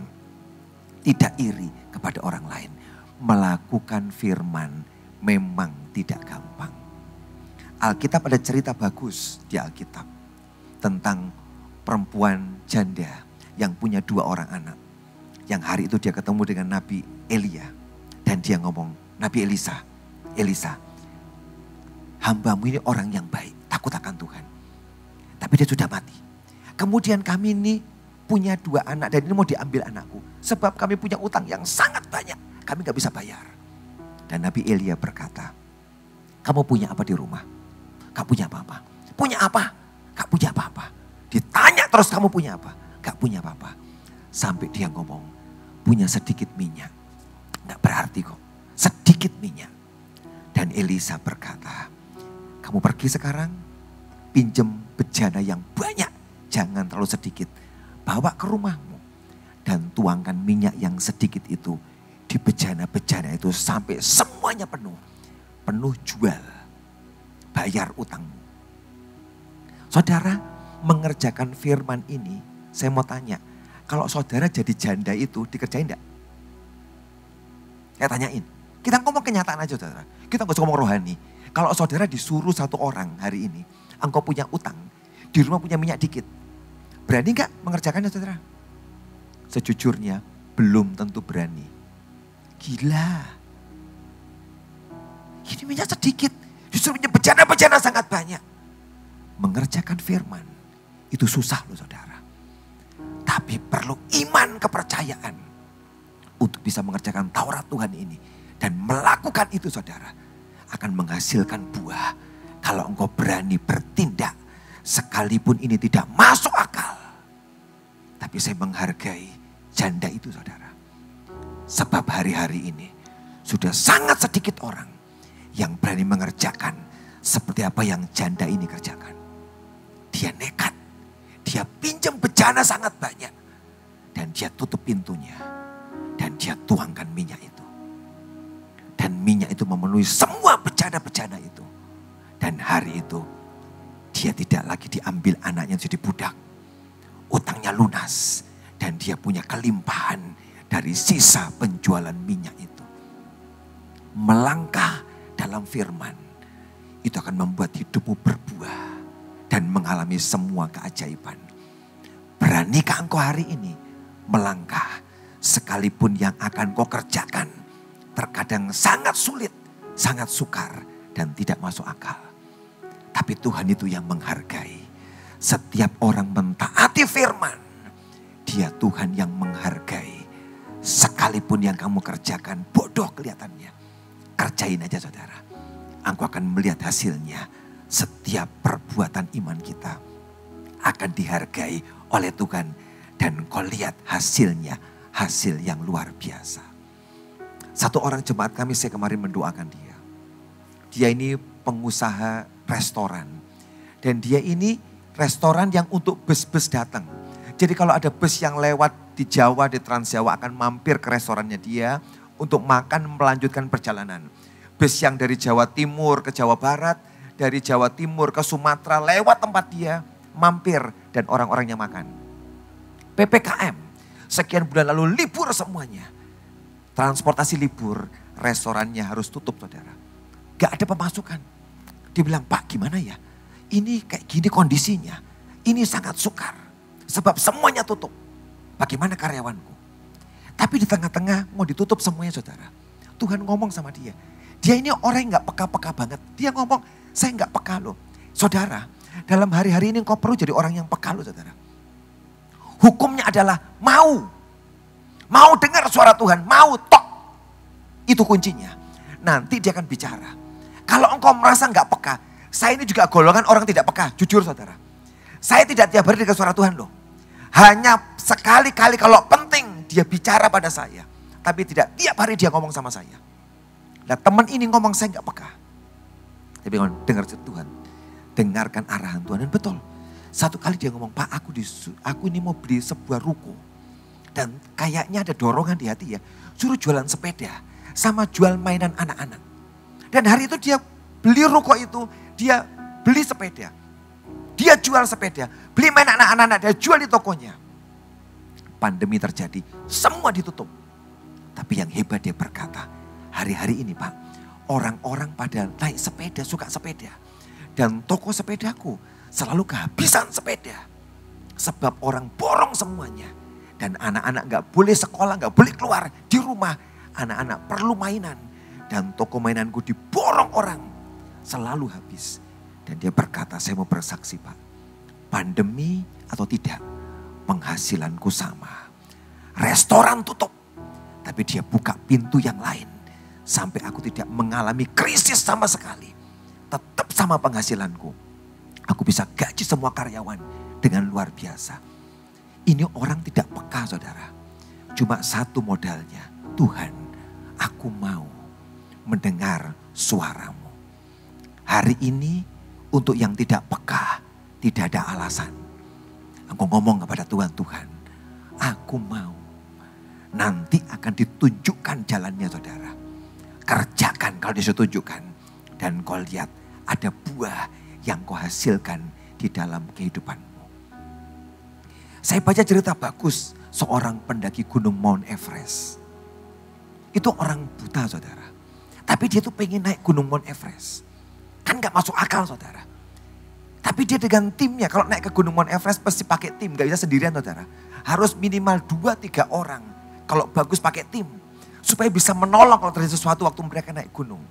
Tidak iri kepada orang lain. Melakukan firman memang tidak gampang. Alkitab ada cerita bagus di Alkitab. Tentang perempuan janda yang punya 2 orang anak. Yang hari itu dia ketemu dengan Nabi Elia. Dan dia ngomong, Nabi Elisa, hambamu ini orang yang baik, takut akan Tuhan. Tapi dia sudah mati. Kemudian kami ini punya 2 anak dan ini mau diambil anakku. Sebab kami punya utang yang sangat banyak, kami gak bisa bayar. Dan Nabi Elia berkata, kamu punya apa di rumah? Gak punya apa-apa. Punya apa? Gak punya apa-apa. Ditanya terus kamu punya apa? Gak punya apa-apa. Sampai dia ngomong, punya sedikit minyak. Gak berarti kok, sedikit minyak. Dan Elisa berkata, kamu pergi sekarang, pinjem bejana yang banyak. Jangan terlalu sedikit. Bawa ke rumahmu. Dan tuangkan minyak yang sedikit itu di bejana-bejana itu sampai semuanya penuh. Penuh jual. Bayar utangmu. Saudara mengerjakan firman ini, saya mau tanya. Kalau saudara jadi janda itu dikerjain enggak? Saya tanyain. Kita ngomong kenyataan aja saudara. Kita gak usah ngomong rohani. Kalau saudara disuruh 1 orang hari ini. Engkau punya utang. Di rumah punya minyak dikit. Berani gak mengerjakannya saudara? Sejujurnya belum tentu berani. Gila. Ini minyak sedikit. Justru punya bejana-bejana sangat banyak. Mengerjakan firman. Itu susah loh saudara. Tapi perlu iman kepercayaan. Untuk bisa mengerjakan Taurat Tuhan ini. Dan melakukan itu saudara. Akan menghasilkan buah. Kalau engkau berani bertindak. Sekalipun ini tidak masuk akal. Tapi saya menghargai janda itu saudara. Sebab hari-hari ini. Sudah sangat sedikit orang. Yang berani mengerjakan. Seperti apa yang janda ini kerjakan. Dia nekat. Dia pinjam bejana sangat banyak. Dan dia tutup pintunya. Dan dia tuangkan minyak itu. Dan minyak itu memenuhi semua bejana-bejana itu. Dan hari itu dia tidak lagi diambil anaknya jadi budak. Utangnya lunas. Dan dia punya kelimpahan dari sisa penjualan minyak itu. Melangkah dalam firman. Itu akan membuat hidupmu berbuah. Dan mengalami semua keajaiban. Beranikah engkau hari ini melangkah? Sekalipun yang akan kau kerjakan terkadang sangat sulit, sangat sukar dan tidak masuk akal. Tapi Tuhan itu yang menghargai. Setiap orang mentaati firman, Dia Tuhan yang menghargai. Sekalipun yang kamu kerjakan bodoh kelihatannya, kerjain aja saudara. Engkau akan melihat hasilnya. Setiap perbuatan iman kita akan dihargai oleh Tuhan. Dan kau lihat hasilnya, hasil yang luar biasa. Satu orang jemaat kami, saya kemarin mendoakan dia. Dia ini pengusaha restoran. Dan dia ini restoran yang untuk bus-bus datang. Jadi kalau ada bus yang lewat di Jawa, di Trans Jawa akan mampir ke restorannya dia untuk makan melanjutkan perjalanan. Bus yang dari Jawa Timur ke Jawa Barat, dari Jawa Timur ke Sumatera lewat tempat dia mampir dan orang-orangnya makan. PPKM, sekian bulan lalu libur semuanya. Transportasi libur, restorannya harus tutup saudara. Gak ada pemasukan. Dia bilang, Pak gimana ya? Ini kayak gini kondisinya. Ini sangat sukar. Sebab semuanya tutup. Bagaimana karyawanku? Tapi di tengah-tengah mau ditutup semuanya saudara. Tuhan ngomong sama dia. Dia ini orang yang gak peka-peka banget. Dia ngomong, saya gak peka loh. Saudara, dalam hari-hari ini kau perlu jadi orang yang peka loh saudara. Hukumnya adalah mau. Mau dengar suara Tuhan, mau tok. Itu kuncinya. Nanti dia akan bicara. Kalau engkau merasa nggak peka, saya ini juga golongan orang tidak peka, jujur saudara. Saya tidak tiap hari dengar suara Tuhan loh. Hanya sekali-kali kalau penting dia bicara pada saya. Tapi tidak tiap hari dia ngomong sama saya. Nah teman ini ngomong saya nggak peka. Tapi ngomong dengar Tuhan. Dengarkan arahan Tuhan. Dan betul. Satu kali dia ngomong, Pak aku ini mau beli sebuah ruko. Dan kayaknya ada dorongan di hati ya. Suruh jualan sepeda. Sama jual mainan anak-anak. Dan hari itu dia beli ruko itu. Dia beli sepeda. Dia jual sepeda. Beli mainan anak-anak. Dia jual di tokonya. Pandemi terjadi. Semua ditutup. Tapi yang hebat dia berkata, hari-hari ini Pak, orang-orang pada naik sepeda, suka sepeda. Dan toko sepedaku selalu kehabisan sepeda. Sebab orang borong semuanya. Dan anak-anak gak boleh sekolah, gak boleh keluar. Di rumah anak-anak perlu mainan. Dan toko mainanku diborong orang. Selalu habis. Dan dia berkata, saya mau bersaksi Pak. Pandemi atau tidak, penghasilanku sama. Restoran tutup. Tapi dia buka pintu yang lain. Sampai aku tidak mengalami krisis sama sekali. Tetap sama penghasilanku. Aku bisa gaji semua karyawan dengan luar biasa. Ini orang tidak peka saudara. Cuma satu modalnya. Tuhan, aku mau mendengar suaramu. Hari ini untuk yang tidak peka, tidak ada alasan. Aku ngomong kepada Tuhan, Tuhan, aku mau. Nanti akan ditunjukkan jalannya saudara. Kerjakan kalau ditunjukkan. Dan kau lihat ada buah yang kau hasilkan di dalam kehidupanmu. Saya baca cerita bagus seorang pendaki gunung Mount Everest. Itu orang buta saudara. Tapi dia tuh pengen naik gunung Mount Everest. Kan gak masuk akal saudara. Tapi dia dengan timnya, kalau naik ke gunung Mount Everest pasti pakai tim. Gak bisa sendirian saudara. Harus minimal 2-3 orang. Kalau bagus pakai tim. Supaya bisa menolong kalau terjadi sesuatu waktu mereka naik gunung.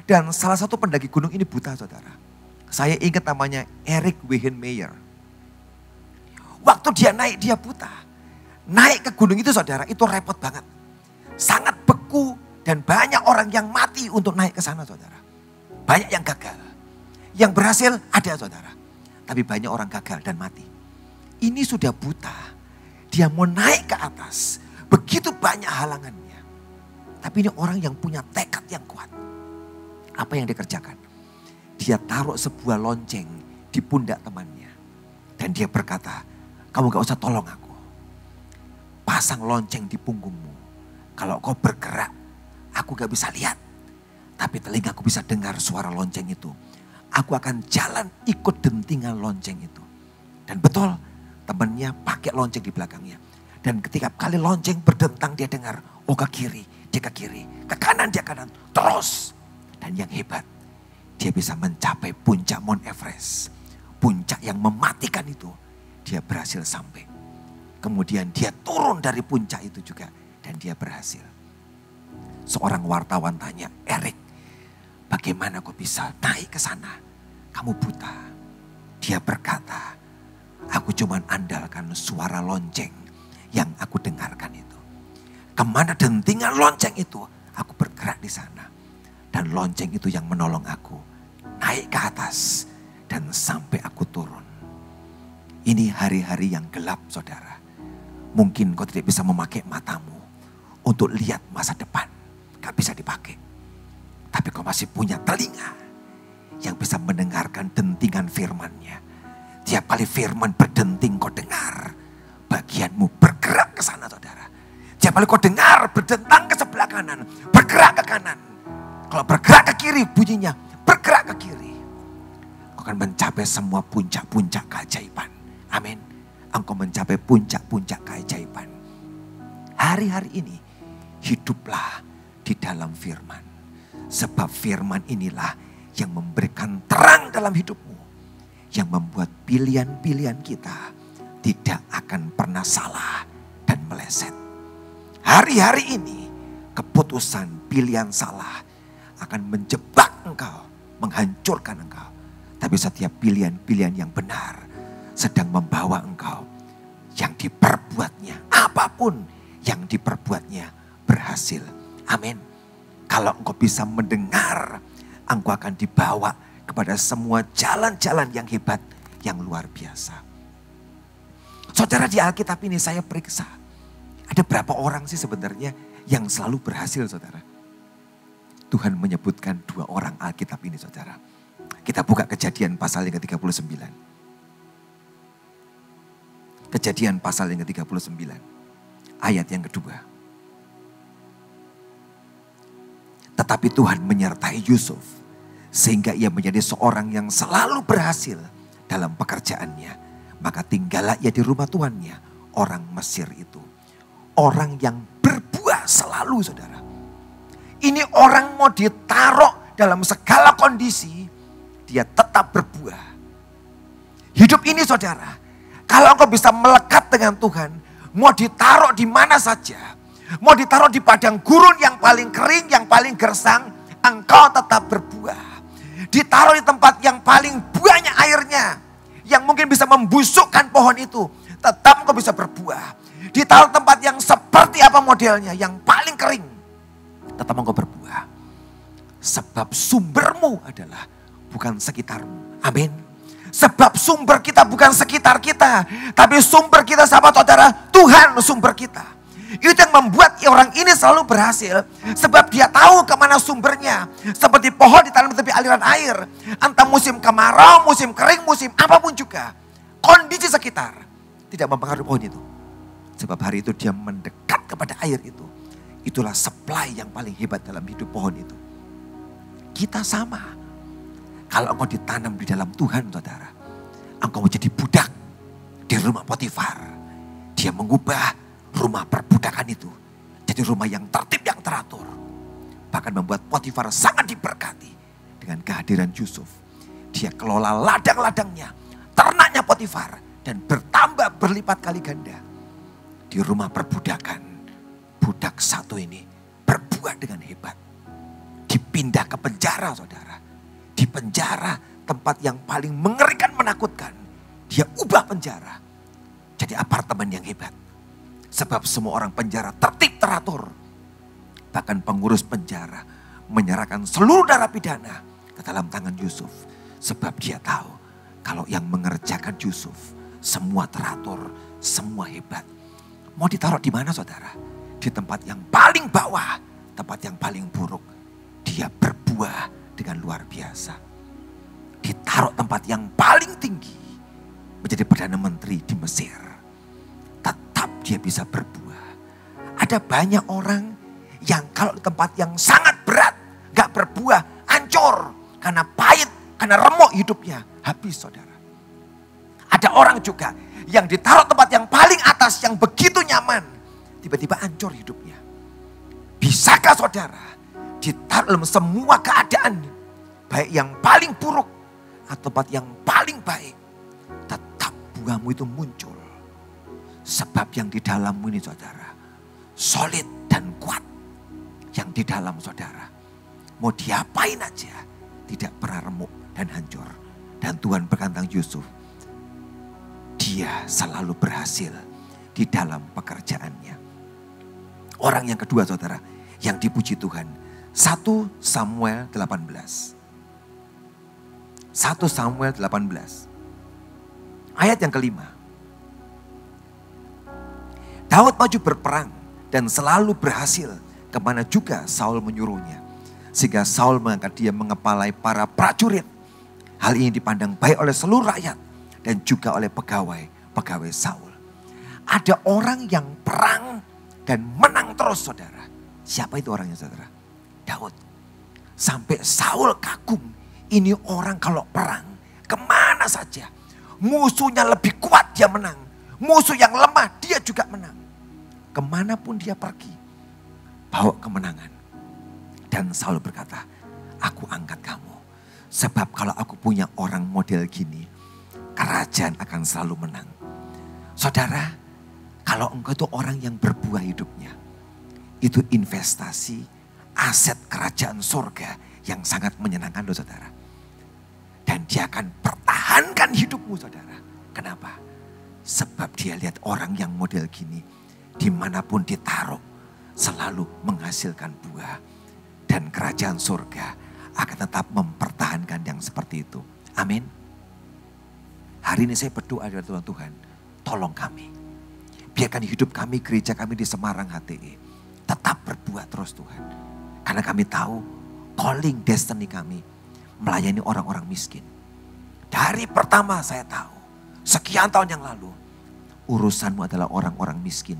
Dan salah satu pendaki gunung ini buta saudara. Saya ingat namanya Eric Weihenmayer. Waktu dia naik dia buta. Naik ke gunung itu saudara itu repot banget. Sangat beku dan banyak orang yang mati untuk naik ke sana saudara. Banyak yang gagal. Yang berhasil ada saudara. Tapi banyak orang gagal dan mati. Ini sudah buta. Dia mau naik ke atas. Begitu banyak halangannya. Tapi ini orang yang punya tekad yang kuat. Apa yang dikerjakan? Dia taruh sebuah lonceng di pundak temannya. Dan dia berkata, kamu gak usah tolong aku. Pasang lonceng di punggungmu. Kalau kau bergerak, aku gak bisa lihat. Tapi telingaku bisa dengar suara lonceng itu. Aku akan jalan ikut dentingan lonceng itu. Dan betul, temannya pakai lonceng di belakangnya. Dan ketika kali lonceng berdentang dia dengar, oh ke kiri, dia ke kiri, ke kanan dia kanan, terus. Dan yang hebat, dia bisa mencapai puncak Mount Everest. Puncak yang mematikan itu, dia berhasil sampai. Kemudian dia turun dari puncak itu juga dan dia berhasil. Seorang wartawan tanya, Eric, bagaimana kau bisa naik ke sana? Kamu buta. Dia berkata, aku cuma andalkan suara lonceng yang aku dengarkan itu. Kemana dentingan lonceng itu, aku bergerak di sana. Dan lonceng itu yang menolong aku naik ke atas dan sampai aku turun. Ini hari-hari yang gelap saudara. Mungkin kau tidak bisa memakai matamu untuk lihat masa depan. Gak bisa dipakai. Tapi kau masih punya telinga yang bisa mendengarkan dentingan firman-Nya. Tiap kali firman berdenting kau dengar. Bagianmu bergerak ke sana saudara. Tiap kali kau dengar berdentang ke sebelah kanan. Bergerak ke kanan. Kalau bergerak ke kiri bunyinya bergerak ke kiri. Kau akan mencapai semua puncak-puncak keajaiban. Amin. Engkau mencapai puncak-puncak keajaiban. Hari-hari ini hiduplah di dalam firman. Sebab firman inilah yang memberikan terang dalam hidupmu. Yang membuat pilihan-pilihan kita tidak akan pernah salah dan meleset. Hari-hari ini keputusan pilihan salah akan menjebak engkau, menghancurkan engkau. Tapi setiap pilihan-pilihan yang benar sedang membawa engkau yang diperbuatnya, apapun yang diperbuatnya berhasil. Amin. Kalau engkau bisa mendengar, engkau akan dibawa kepada semua jalan-jalan yang hebat, yang luar biasa. Saudara, di Alkitab ini saya periksa, ada berapa orang sih sebenarnya yang selalu berhasil, saudara? Tuhan menyebutkan 2 orang Alkitab ini, saudara. Kita buka Kejadian pasal yang ke-39. Kejadian pasal yang ke-39, ayat yang kedua. Tetapi Tuhan menyertai Yusuf, sehingga ia menjadi seorang yang selalu berhasil dalam pekerjaannya. Maka tinggallah ia di rumah tuannya, orang Mesir itu. Orang yang berbuah selalu, saudara. Ini orang mau ditaruh dalam segala kondisi, dia tetap berbuah. Hidup ini, saudara, kalau engkau bisa melekat dengan Tuhan, mau ditaruh di mana saja, mau ditaruh di padang gurun yang paling kering, yang paling gersang, engkau tetap berbuah. Ditaruh di tempat yang paling banyak airnya, yang mungkin bisa membusukkan pohon itu, tetap engkau bisa berbuah. Ditaruh tempat yang seperti apa modelnya, yang paling kering, tetap engkau berbuah. Sebab sumbermu adalah bukan sekitarmu. Amin. Sebab sumber kita bukan sekitar kita, tapi sumber kita, sahabat saudara, Tuhan sumber kita. Itu yang membuat orang ini selalu berhasil. Sebab dia tahu kemana sumbernya. Seperti pohon ditanam di tepi aliran air. Entah musim kemarau, musim kering, musim apapun juga. Kondisi sekitar tidak mempengaruhi pohon itu. Sebab hari itu dia mendekat kepada air itu. Itulah supply yang paling hebat dalam hidup pohon itu. Kita sama. Kalau engkau ditanam di dalam Tuhan, saudara, engkau menjadi budak di rumah Potifar. Dia mengubah rumah perbudakan itu jadi rumah yang tertib, yang teratur. Bahkan membuat Potifar sangat diberkati dengan kehadiran Yusuf. Dia kelola ladang-ladangnya, ternaknya Potifar, dan bertambah berlipat kali ganda. Di rumah perbudakan, budak satu ini berbuat dengan hebat. Dipindah ke penjara, saudara. Di penjara, tempat yang paling mengerikan, menakutkan, dia ubah penjara jadi apartemen yang hebat. Sebab semua orang penjara tertib, teratur. Bahkan pengurus penjara menyerahkan seluruh narapidana ke dalam tangan Yusuf. Sebab dia tahu kalau yang mengerjakan Yusuf semua teratur, semua hebat. Mau ditaruh di mana, saudara? Di tempat yang paling bawah, tempat yang paling buruk. Dia berbuah dengan luar biasa. Ditaruh tempat yang paling tinggi, menjadi Perdana Menteri di Mesir. Tetap dia bisa berbuah. Ada banyak orang yang kalau di tempat yang sangat berat, gak berbuah, hancur. Karena pahit, karena remuk hidupnya, habis, saudara. Ada orang juga yang ditaruh tempat yang paling atas, yang begitu nyaman, tiba-tiba hancur hidupnya. Bisakah, saudara, ditaruh dalam semua keadaan, baik yang paling buruk atau tempat yang paling baik, tetap buahmu itu muncul. Sebab yang di dalammu ini, saudara, solid dan kuat. Yang di dalam, saudara, mau diapain aja, tidak pernah remuk dan hancur. Dan Tuhan berkata Yusuf, dia selalu berhasil di dalam pekerjaannya. Orang yang kedua, saudara, yang dipuji Tuhan, 1 Samuel 18. 1 Samuel 18. Ayat yang kelima. Daud maju berperang dan selalu berhasil kemana juga Saul menyuruhnya. Sehingga Saul mengangkat dia mengepalai para prajurit. Hal ini dipandang baik oleh seluruh rakyat dan juga oleh pegawai Saul. Ada orang yang perang dan menang terus, saudara. Siapa itu orangnya, saudara? Daud. Sampai Saul kagum. Ini orang kalau perang kemana saja, musuhnya lebih kuat dia menang. Musuh yang lemah dia juga menang. Kemanapun dia pergi, bawa kemenangan. Dan Saul berkata, aku angkat kamu. Sebab kalau aku punya orang model gini, kerajaan akan selalu menang. Saudara, kalau engkau itu orang yang berbuah hidupnya, itu investasi aset kerajaan surga yang sangat menyenangkan, loh, saudara. Dan dia akan pertahankan hidupmu, saudara. Kenapa? Sebab dia lihat orang yang model gini, dimanapun ditaruh, selalu menghasilkan buah. Dan kerajaan surga akan tetap mempertahankan yang seperti itu. Amin. Hari ini saya berdoa kepada Tuhan, tolong kami. Biarkan hidup kami, gereja kami di Semarang HTI, tetap berbuah terus Tuhan. Karena kami tahu calling destiny kami melayani orang-orang miskin. Dari pertama saya tahu, sekian tahun yang lalu, urusanmu adalah orang-orang miskin,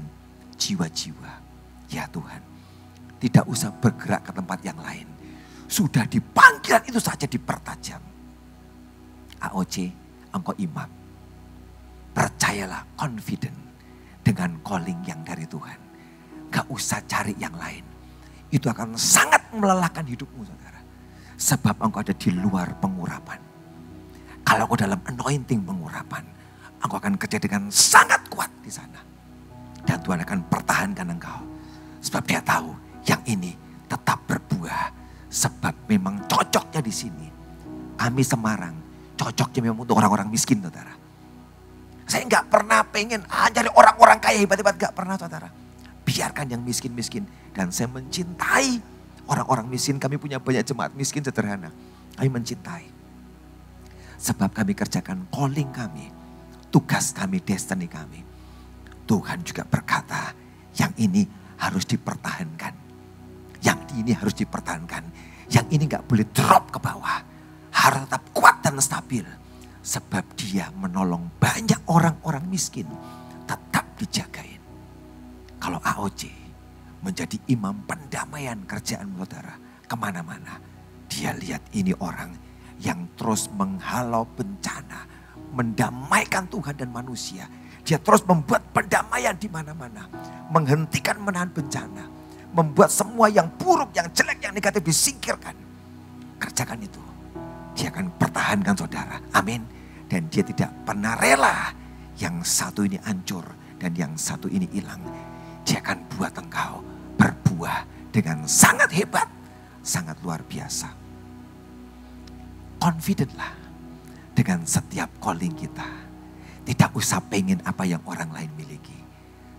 jiwa-jiwa. Ya Tuhan, tidak usah bergerak ke tempat yang lain. Sudah di panggilan itu saja dipertajam. AOC, engkau imam. Percayalah, confident dengan calling yang dari Tuhan. Gak usah cari yang lain. Itu akan sangat melelahkan hidupmu saudara. Sebab engkau ada di luar pengurapan. Kalau engkau dalam anointing pengurapan, engkau akan kerja dengan sangat kuat di sana. Dan Tuhan akan pertahankan engkau. Sebab dia tahu yang ini tetap berbuah. Sebab memang cocoknya di sini. Kami Semarang, cocoknya memang untuk orang-orang miskin saudara. Saya nggak pernah pengen cari orang-orang kaya hebat-hebat, nggak pernah saudara. Biarkan yang miskin-miskin. Dan saya mencintai orang-orang miskin. Kami punya banyak jemaat miskin sederhana. Kami mencintai. Sebab kami kerjakan calling kami. Tugas kami, destiny kami. Tuhan juga berkata, yang ini harus dipertahankan. Yang ini harus dipertahankan. Yang ini gak boleh drop ke bawah. Harus tetap kuat dan stabil. Sebab dia menolong banyak orang-orang miskin. Tetap dijagain. Kalau AOC menjadi imam pendamaian kerjaan saudara. Kemana-mana. Dia lihat ini orang yang terus menghalau bencana. Mendamaikan Tuhan dan manusia. Dia terus membuat pendamaian di mana-mana. Menghentikan menahan bencana. Membuat semua yang buruk, yang jelek, yang negatif disingkirkan. Kerjakan itu. Dia akan pertahankan saudara. Amin. Dan dia tidak pernah rela yang satu ini hancur dan yang satu ini hilang. Dia akan buat engkau berbuah dengan sangat hebat. Sangat luar biasa. Confidentlah dengan setiap calling kita. Tidak usah pengen apa yang orang lain miliki.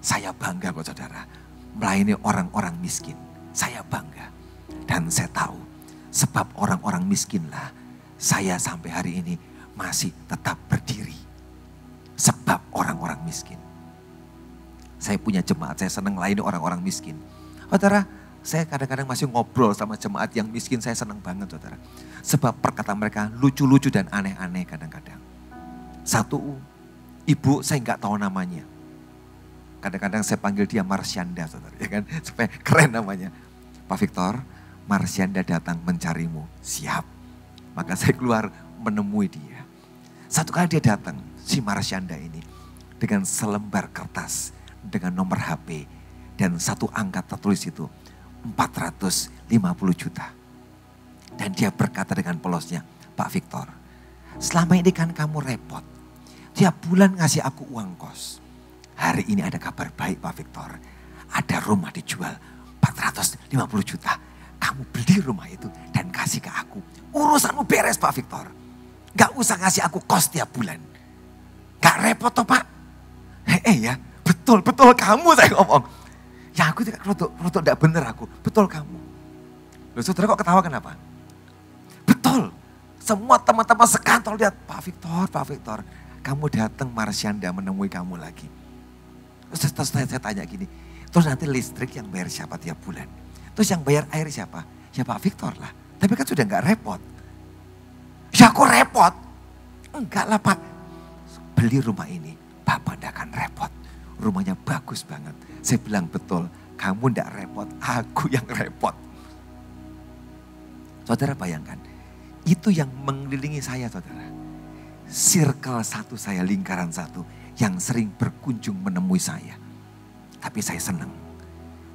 Saya bangga kok saudara. Melayani orang-orang miskin. Saya bangga. Dan saya tahu. Sebab orang-orang miskinlah. Saya sampai hari ini masih tetap berdiri. Sebab orang-orang miskin. Saya punya jemaat. Saya senang melayani orang-orang miskin. Saudara, saya kadang-kadang masih ngobrol sama jemaat yang miskin. Saya senang banget saudara. Sebab perkataan mereka lucu-lucu dan aneh-aneh kadang-kadang. Satu ibu saya nggak tahu namanya. Kadang-kadang saya panggil dia Marsyanda saudara. Ya kan? Supaya keren namanya. Pak Victor, Marsyanda datang mencarimu. Siap. Maka saya keluar menemui dia. Satu kali dia datang, si Marsyanda ini. Dengan selembar kertas. Dengan nomor HP. Dan satu angka tertulis itu. 450 juta. Dan dia berkata dengan polosnya, Pak Victor, selama ini kan kamu repot. Tiap bulan ngasih aku uang kos. Hari ini ada kabar baik Pak Victor. Ada rumah dijual 450 juta. Kamu beli rumah itu dan kasih ke aku. Urusanmu beres Pak Victor. Gak usah ngasih aku kos tiap bulan. Gak repot toh Pak. Ya, betul kamu saya ngomong. Ya aku tidak rotok gak bener aku. Betul kamu. Loh saudara kok ketawa kenapa? Betul. Semua teman-teman sekantor lihat, Pak Victor. Kamu datang Marsyanda menemui kamu lagi. Terus saya tanya gini, terus nanti listrik yang bayar siapa tiap bulan? Terus yang bayar air siapa? Ya Pak Victor lah. Tapi kan sudah gak repot. Ya aku repot. Enggak lah Pak. Beli rumah ini, Bapak gak akan repot. Rumahnya bagus banget. Saya bilang betul, kamu gak repot, aku yang repot. Saudara bayangkan, itu yang mengelilingi saya saudara. Circle satu saya, lingkaran satu. Yang sering berkunjung menemui saya. Tapi saya senang.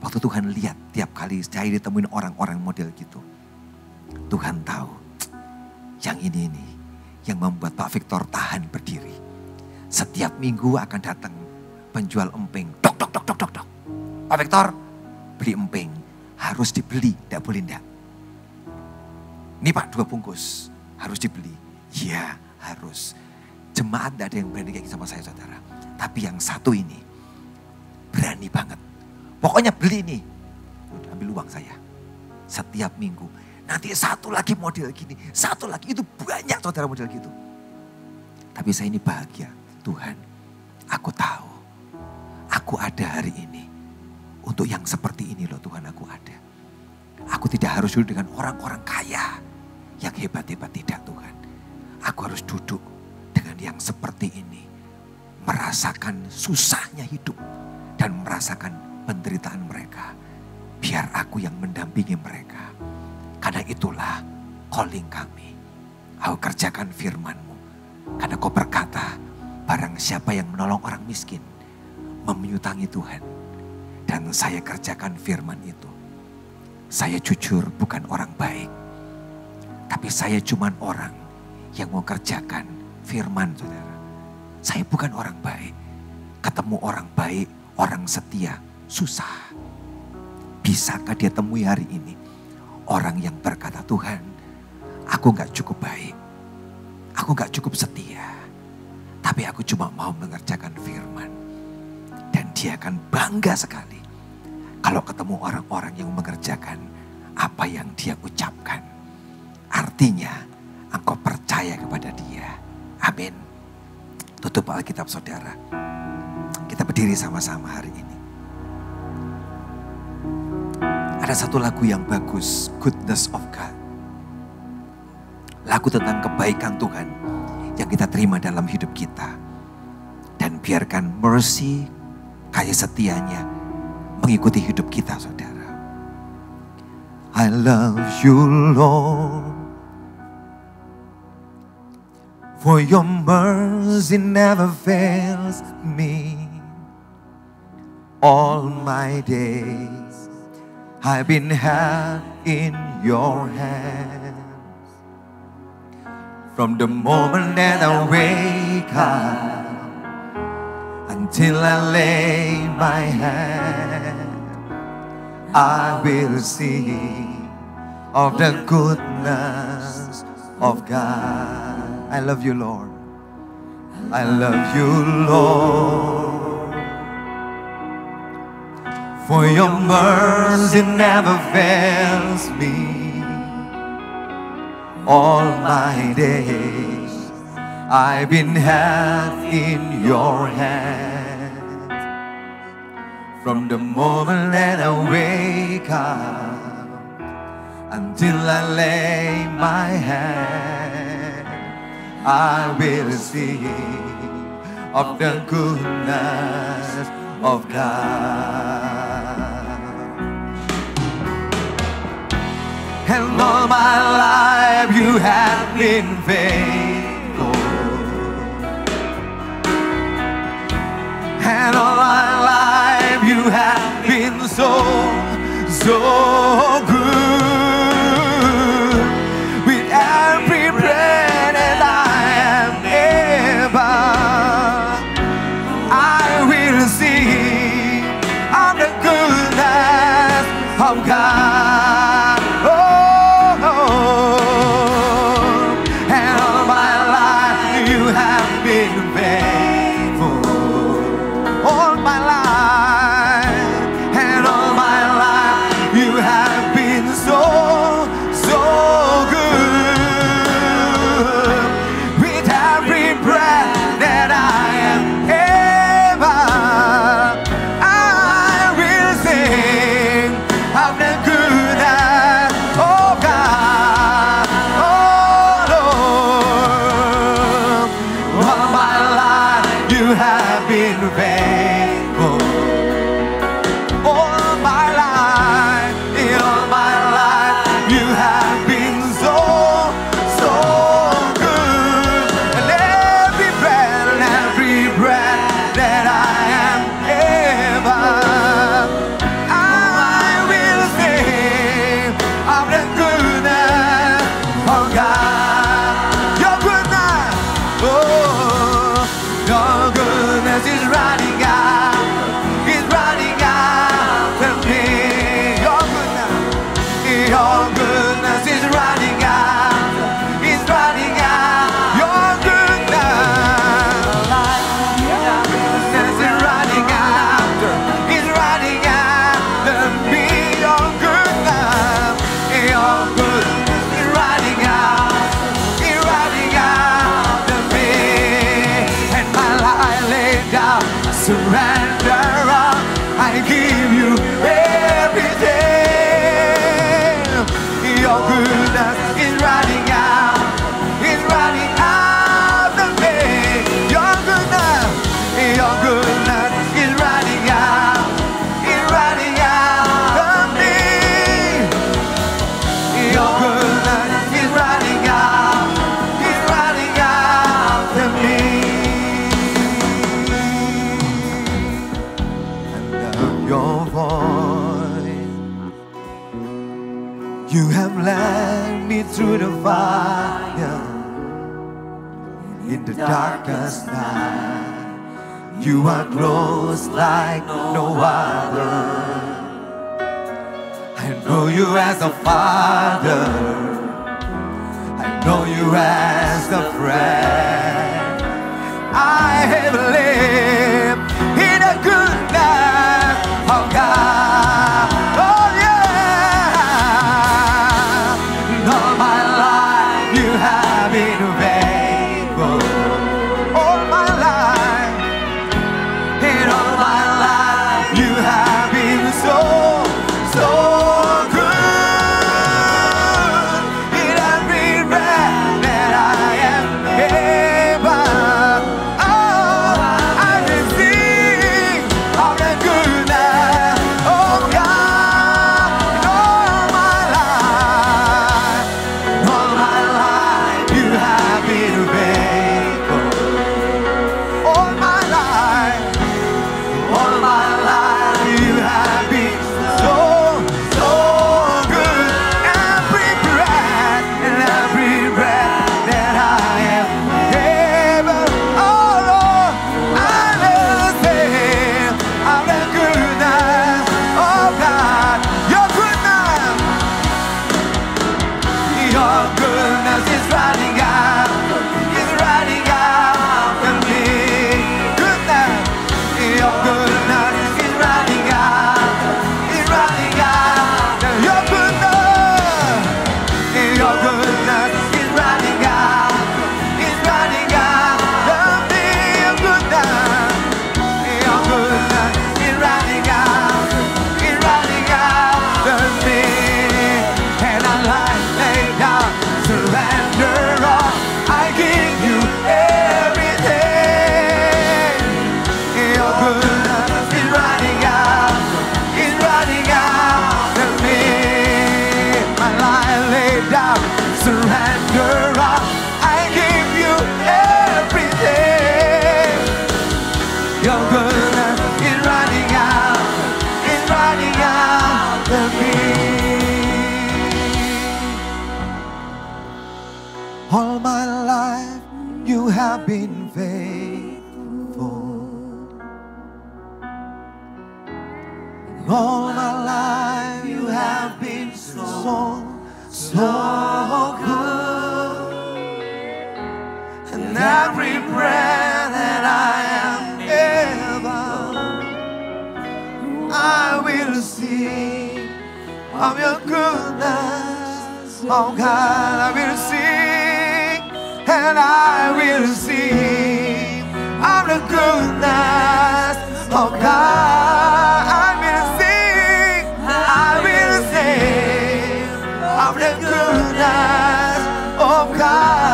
Waktu Tuhan lihat tiap kali saya ditemuin orang-orang model gitu. Tuhan tahu. Yang ini yang membuat Pak Victor tahan berdiri. Setiap minggu akan datang penjual emping. Dok. Pak Victor beli emping. Harus dibeli, tidak boleh enggak. Ini Pak 2 bungkus. Harus dibeli. Iya harus. Jemaat tidak ada yang berani kayak sama saya saudara. Tapi yang satu ini berani banget. Pokoknya beli nih. Ambil uang saya. Setiap minggu. Nanti satu lagi model gini. Satu lagi. Itu banyak saudara model gitu. Tapi saya ini bahagia. Tuhan, aku tahu. Aku ada hari ini. Untuk yang seperti ini loh Tuhan, aku ada. Aku tidak harus duduk dengan orang-orang kaya. Yang hebat-hebat, tidak Tuhan. Aku harus duduk dengan yang seperti ini. Merasakan susahnya hidup. Dan merasakan penderitaan mereka. Biar aku yang mendampingi mereka. Karena itulah calling kami. Aku kerjakan firman-Mu. Karena Kau berkata, barang siapa yang menolong orang miskin, memenyutangi Tuhan. Dan saya kerjakan firman itu. Saya jujur bukan orang baik. Tapi saya cuman orang yang mau kerjakan firman saudara. Saya bukan orang baik. Ketemu orang baik, orang setia, susah. Bisakah dia temui hari ini? Orang yang berkata, Tuhan, aku gak cukup baik. Aku gak cukup setia. Tapi aku cuma mau mengerjakan firman. Dan dia akan bangga sekali. Kalau ketemu orang-orang yang mengerjakan apa yang dia ucapkan. Artinya engkau percaya kepada dia. Amin. Tutup Alkitab saudara. Kita berdiri sama-sama hari ini. Ada satu lagu yang bagus, Goodness of God. Lagu tentang kebaikan Tuhan yang kita terima dalam hidup kita. Dan biarkan mercy, kasih setianya mengikuti hidup kita saudara. I love you Lord, for your mercy never fails me. All my days I've been held in your hands. From the moment that I wake up until I lay my head, I will sing of the goodness of God. I love you, Lord. I love you, Lord. For your mercy never fails me. All my days I've been held in your hands. From the moment that I wake up until I lay my head, I will sing of the goodness of God. And all my life you have been faithful. And all my life you have been so good. With every breath that I am able, I will sing of the goodness of God. And all my life you have been faithful. All my life, and all my life you have Your goodness is running out. It's running out of me. Your goodness is running out. It's running out of me. Your goodness is running out. It's running out of me. Your voice, you have led me through the fire, in the darkest night. You are close like no other. I know you as a father, I know you as a friend. I have lived in a goodness of God. Oh yeah. All my life you have been faithful. All my life, in all my life you have been so good. In every breath that I am able, oh, I can sing of the goodness of God. All my life you have been faithful. All my life you have been so good. Every breath that I am able, oh Lord, I will sing of the goodness of God. Your goodness is running out. It's running out of me. Goodness, your goodness is running out. It's running out. Your goodness is running out. It's running out of me. Your goodness is running out. It's running out of me. And I lay down, surrender all. I give you everything. Your goodness is running out. It's running out of me. My life laid down, surrender all. I give you everything. Your goodness is running out. It's running out of me. All my life you have been faithful. All my life you have been so good. And every breath that I am able, I will sing of your goodness, oh God. I will sing, and I will sing of the goodness of God. I will sing of the goodness of God.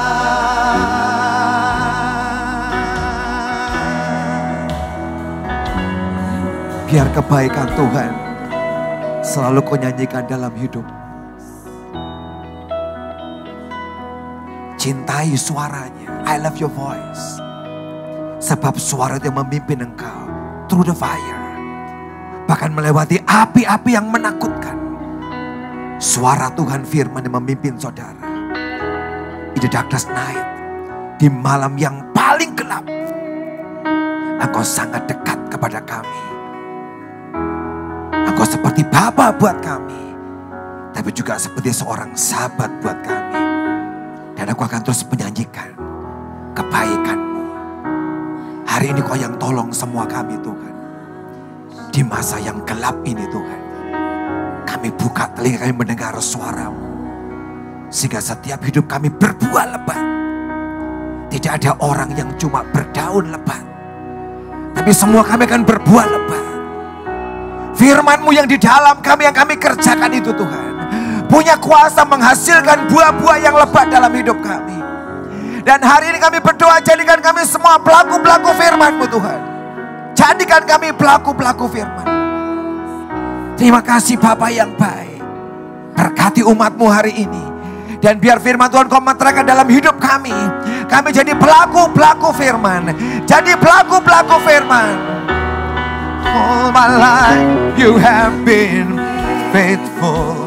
Biar kebaikan Tuhan selalu kau nyanyikan dalam hidup. Cintai suaranya. I love your voice. Sebab suara yang memimpin engkau through the fire, bahkan melewati api-api yang menakutkan. Suara Tuhan firman yang memimpin saudara. In the darkest night, di malam yang paling gelap, engkau sangat dekat kepada kami. Engkau seperti Bapa buat kami, tapi juga seperti seorang sahabat buat kami. Dan aku akan terus menyanyikan kebaikan-Mu. Hari ini Kau yang tolong semua kami Tuhan. Di masa yang gelap ini Tuhan, kami buka telinga kami mendengar suara-Mu. Sehingga setiap hidup kami berbuah lebat. Tidak ada orang yang cuma berdaun lebat, tapi semua kami akan berbuah lebat. Firman-Mu yang di dalam kami, yang kami kerjakan itu Tuhan, punya kuasa menghasilkan buah-buah yang lebat dalam hidup kami. Dan hari ini kami berdoa, jadikan kami semua pelaku-pelaku firman-Mu Tuhan. Jadikan kami pelaku-pelaku firman. Terima kasih Bapa yang baik. Berkati umat-Mu hari ini. Dan biar firman Tuhan Kau menerangkan dalam hidup kami. Kami jadi pelaku-pelaku firman. Jadi pelaku-pelaku firman. All my life you have been faithful.